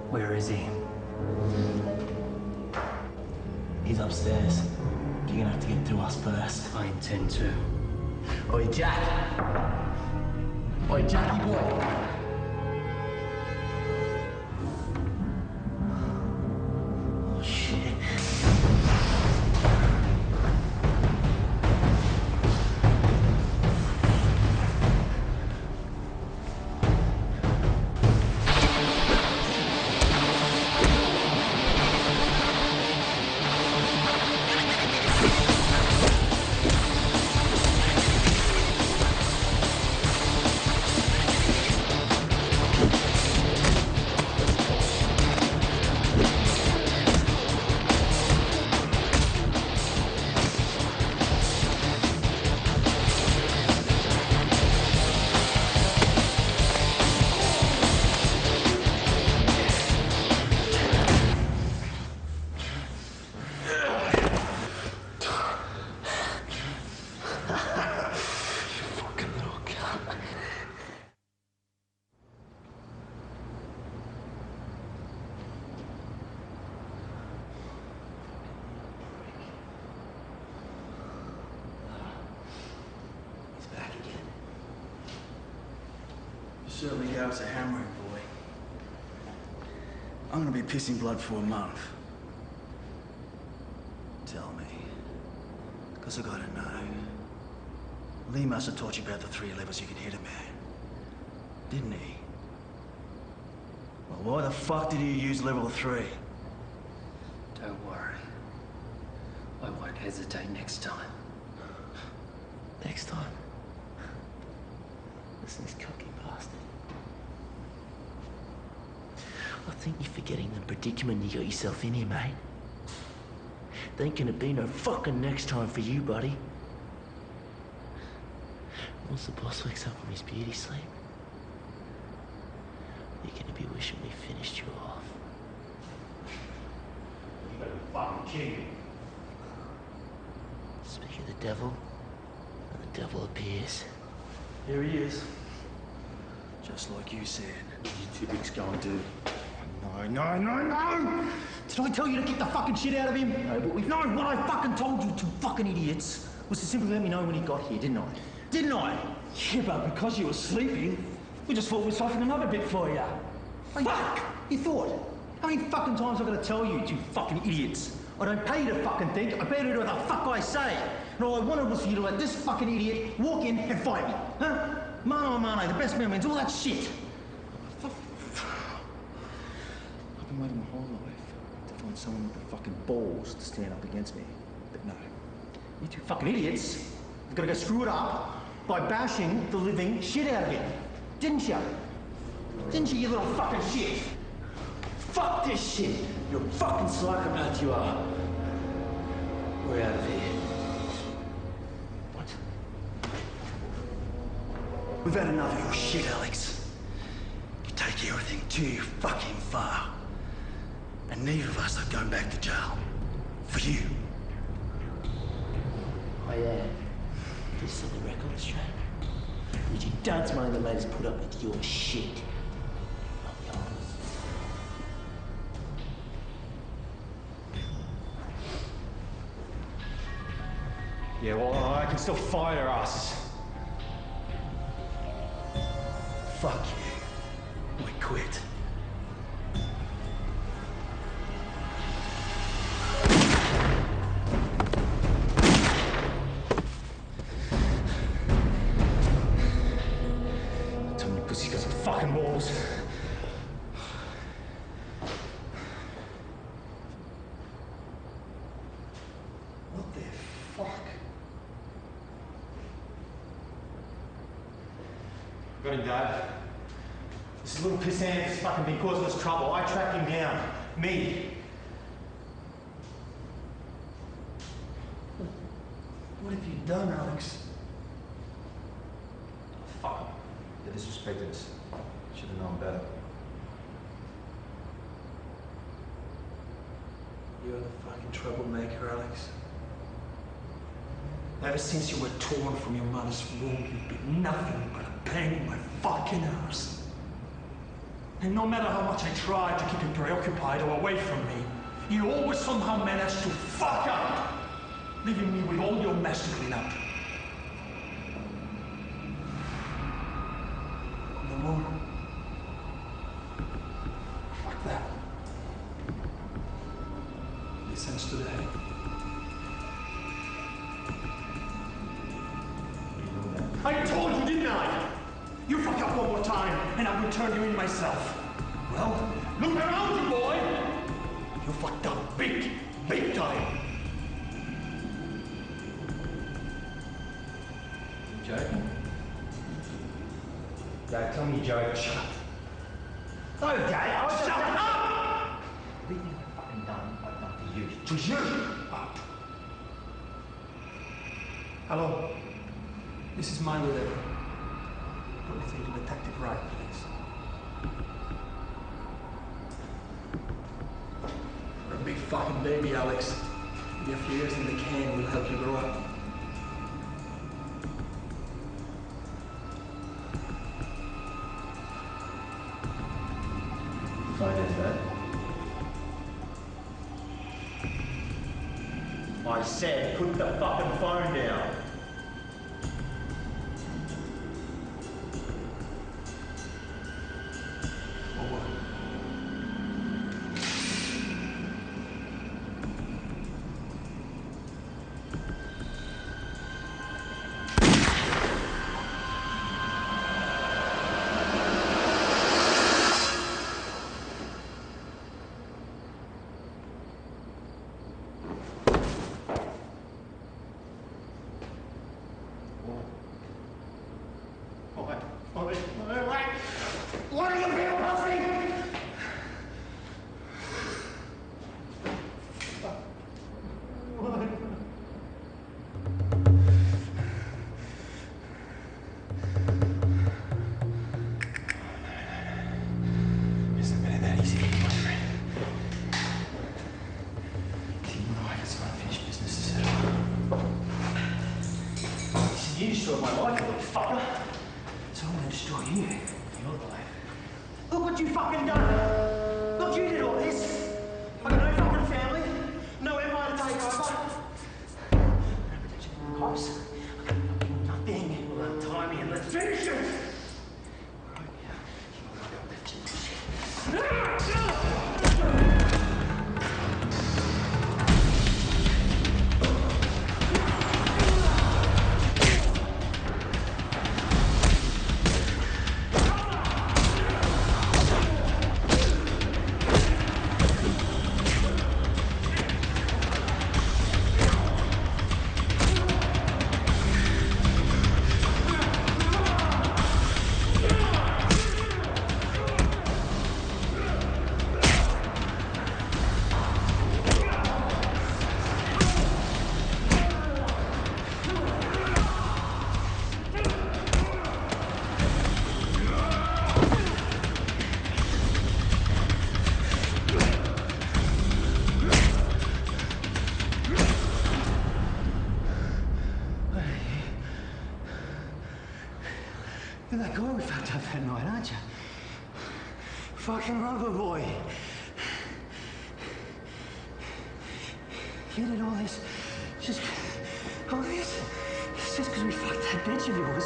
Where is he? He's upstairs. You're gonna have to get to us first. I intend to. Oi, Jack! Oi, Jackie boy! Oh, shit. Certainly gave us a hammering, boy. I'm gonna be pissing blood for a month. Tell me. Because I gotta know. Lee must have taught you about the 3 levels you could hit a man. Didn't he? Well, why the fuck did you use level 3? Don't worry. I won't hesitate next time. Next time. Listen, this cocky bastard. I think you're forgetting the predicament you got yourself in here, mate. There ain't gonna be no fucking next time for you, buddy. Once the boss wakes up from his beauty sleep, you're gonna be wishing we finished you off. You better be fucking kidding me. Speak of the devil, and the devil appears. Here he is. Just like you said. You two bigs go and do. No! Did I tell you to kick the fucking shit out of him? No, but we've... No, what I fucking told you, 2 fucking idiots, was to simply let me know when he got here, didn't I? Didn't I? Yeah, but because you were sleeping, we just thought we'd soften him up a bit for you. Fuck! You thought? How many fucking times have I got to tell you, 2 fucking idiots? I don't pay you to fucking think, I pay you to do what the fuck I say. And all I wanted was for you to let this fucking idiot walk in and fight me. Huh? Mano a mano, the best man wins, all that shit. I've been waiting my whole life to find someone with the fucking balls to stand up against me. But no. You 2 fucking idiots have got to go screw it up by bashing the living shit out of him. Didn't you? Didn't you, you little fucking shit? Fuck this shit! You're a fucking psychopath, you are. We're out of here. What? We've had enough of your shit, Alex. You take everything too fucking far. And neither of us are going back to jail. For you. I am. Just set the record straight. Did you dance money that made us put up with your shit? Not yours. Yeah, well, I can still fight her ass. Fuck you. We quit. Too many pussies got some fucking balls. What the fuck? Got him, Dad. This little pissant has fucking been causing us trouble. I tracked him down. Me. What have you done, Alex? Fuck him. They disrespected us. Should have known better. You're the fucking troublemaker, Alex. Ever since you were torn from your mother's womb, you've been nothing but a pain in my fucking ass. And no matter how much I tried to keep you preoccupied or away from me, you always somehow managed to fuck up, leaving me with all your mess to clean up. No more. Fuck that. This ends today. I told you, didn't I? You fuck up one more time, and I will turn you in myself. Well, look around you, boy! You fucked up big, big time. You joking? Dad, tell me you're joking. Shut up. No, Dad, I was shut up! Everything I've fucking done, I've done for you. To you! Up. Hello. This is my letter. Put me through to Detective Wright, please. You're a big fucking baby, Alex. Maybe a few years in the can will help you grow up. Phone is that? I said, put the fucking phone down. destroyed my life, you little fucker. So I'm gonna destroy you. You're the life. Look what you fucking done! Look, you did all this! I got no fucking family, no empire to take over. No protection from the cops. I got fucking nothing. Well, untie me and let's finish it! Right now, you might not let you shit. You're that guy we fucked up that night, aren't you? Fucking lover boy. You did all this, just it's just because we fucked that bitch of yours.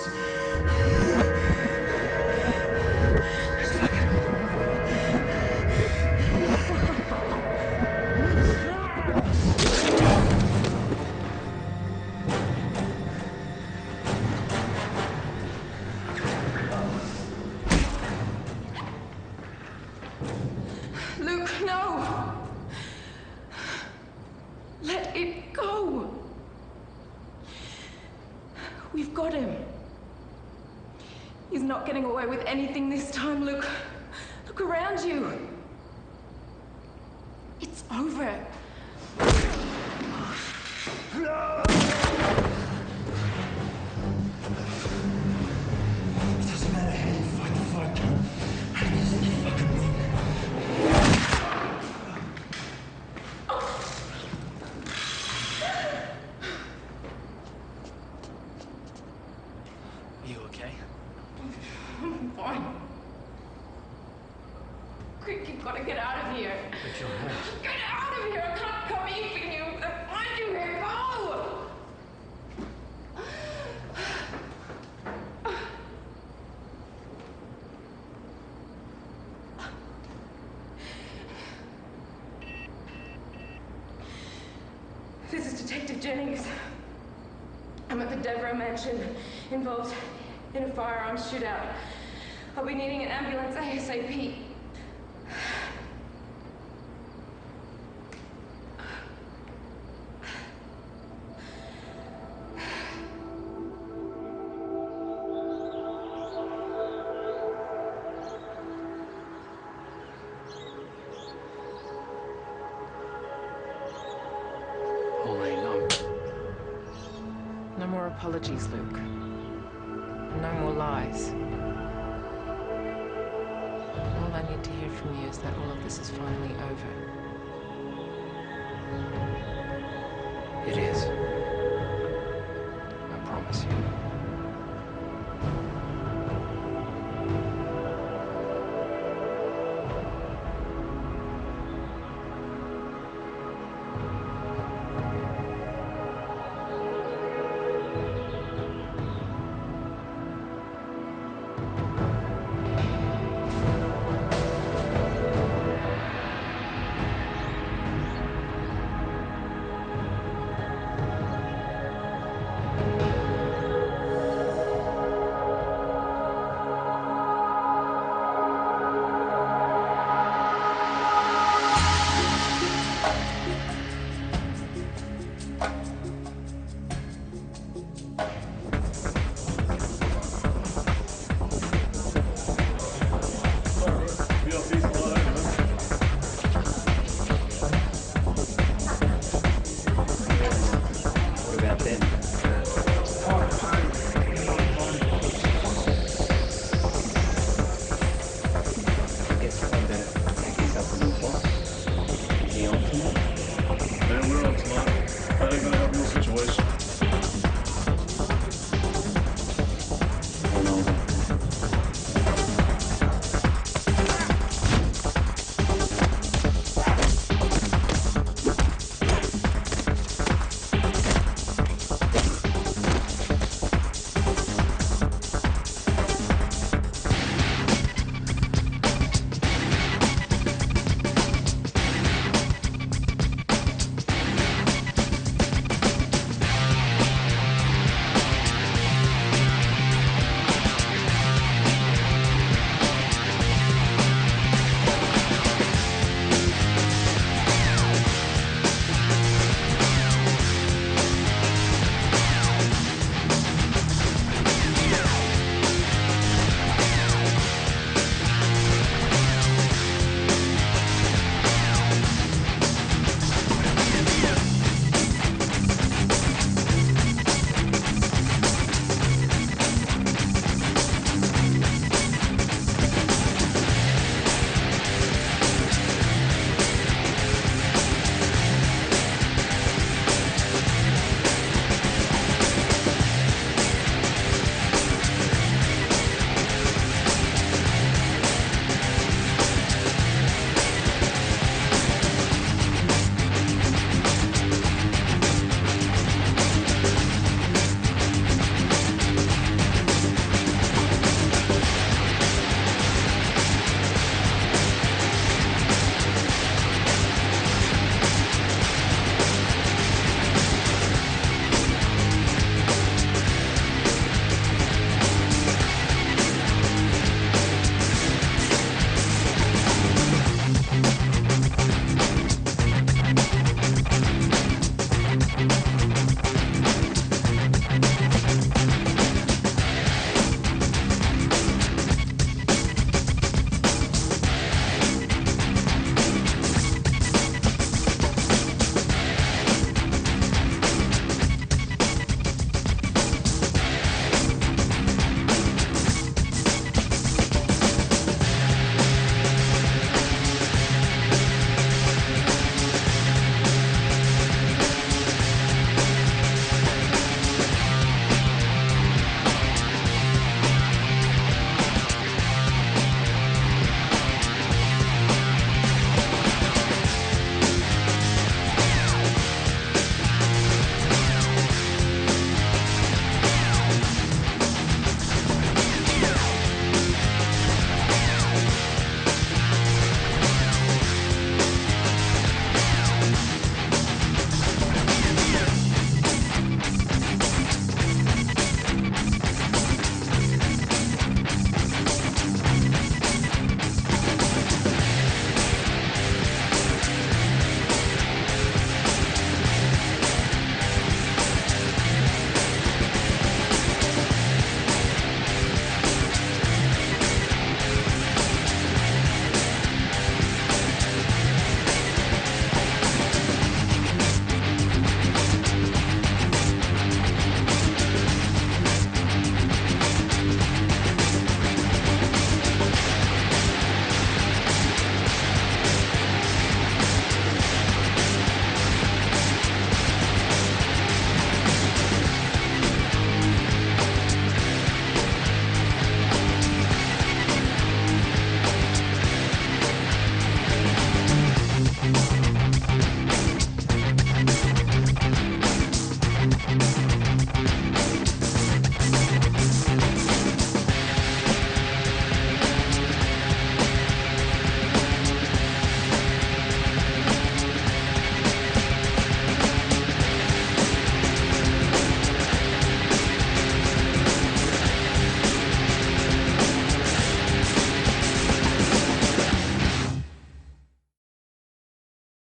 Just fucking Luke, no! Let it go! We've got him. He's not getting away with anything this time, Luke. Look around you. It's over. No! It doesn't matter how you fight the fight, cunt. It isn't you fucking win. You okay? I'm fine. Quick, you've got to get out of here. But you're hurt. Get out of here! I can't come in for you. I'll find you here. Go! This is Detective Jennings. I'm at the Devrish mansion, involved in a firearms shootout. I'll be needing an ambulance ASAP. No more apologies, Luke. No more lies. All I need to hear from you is that all of this is finally over.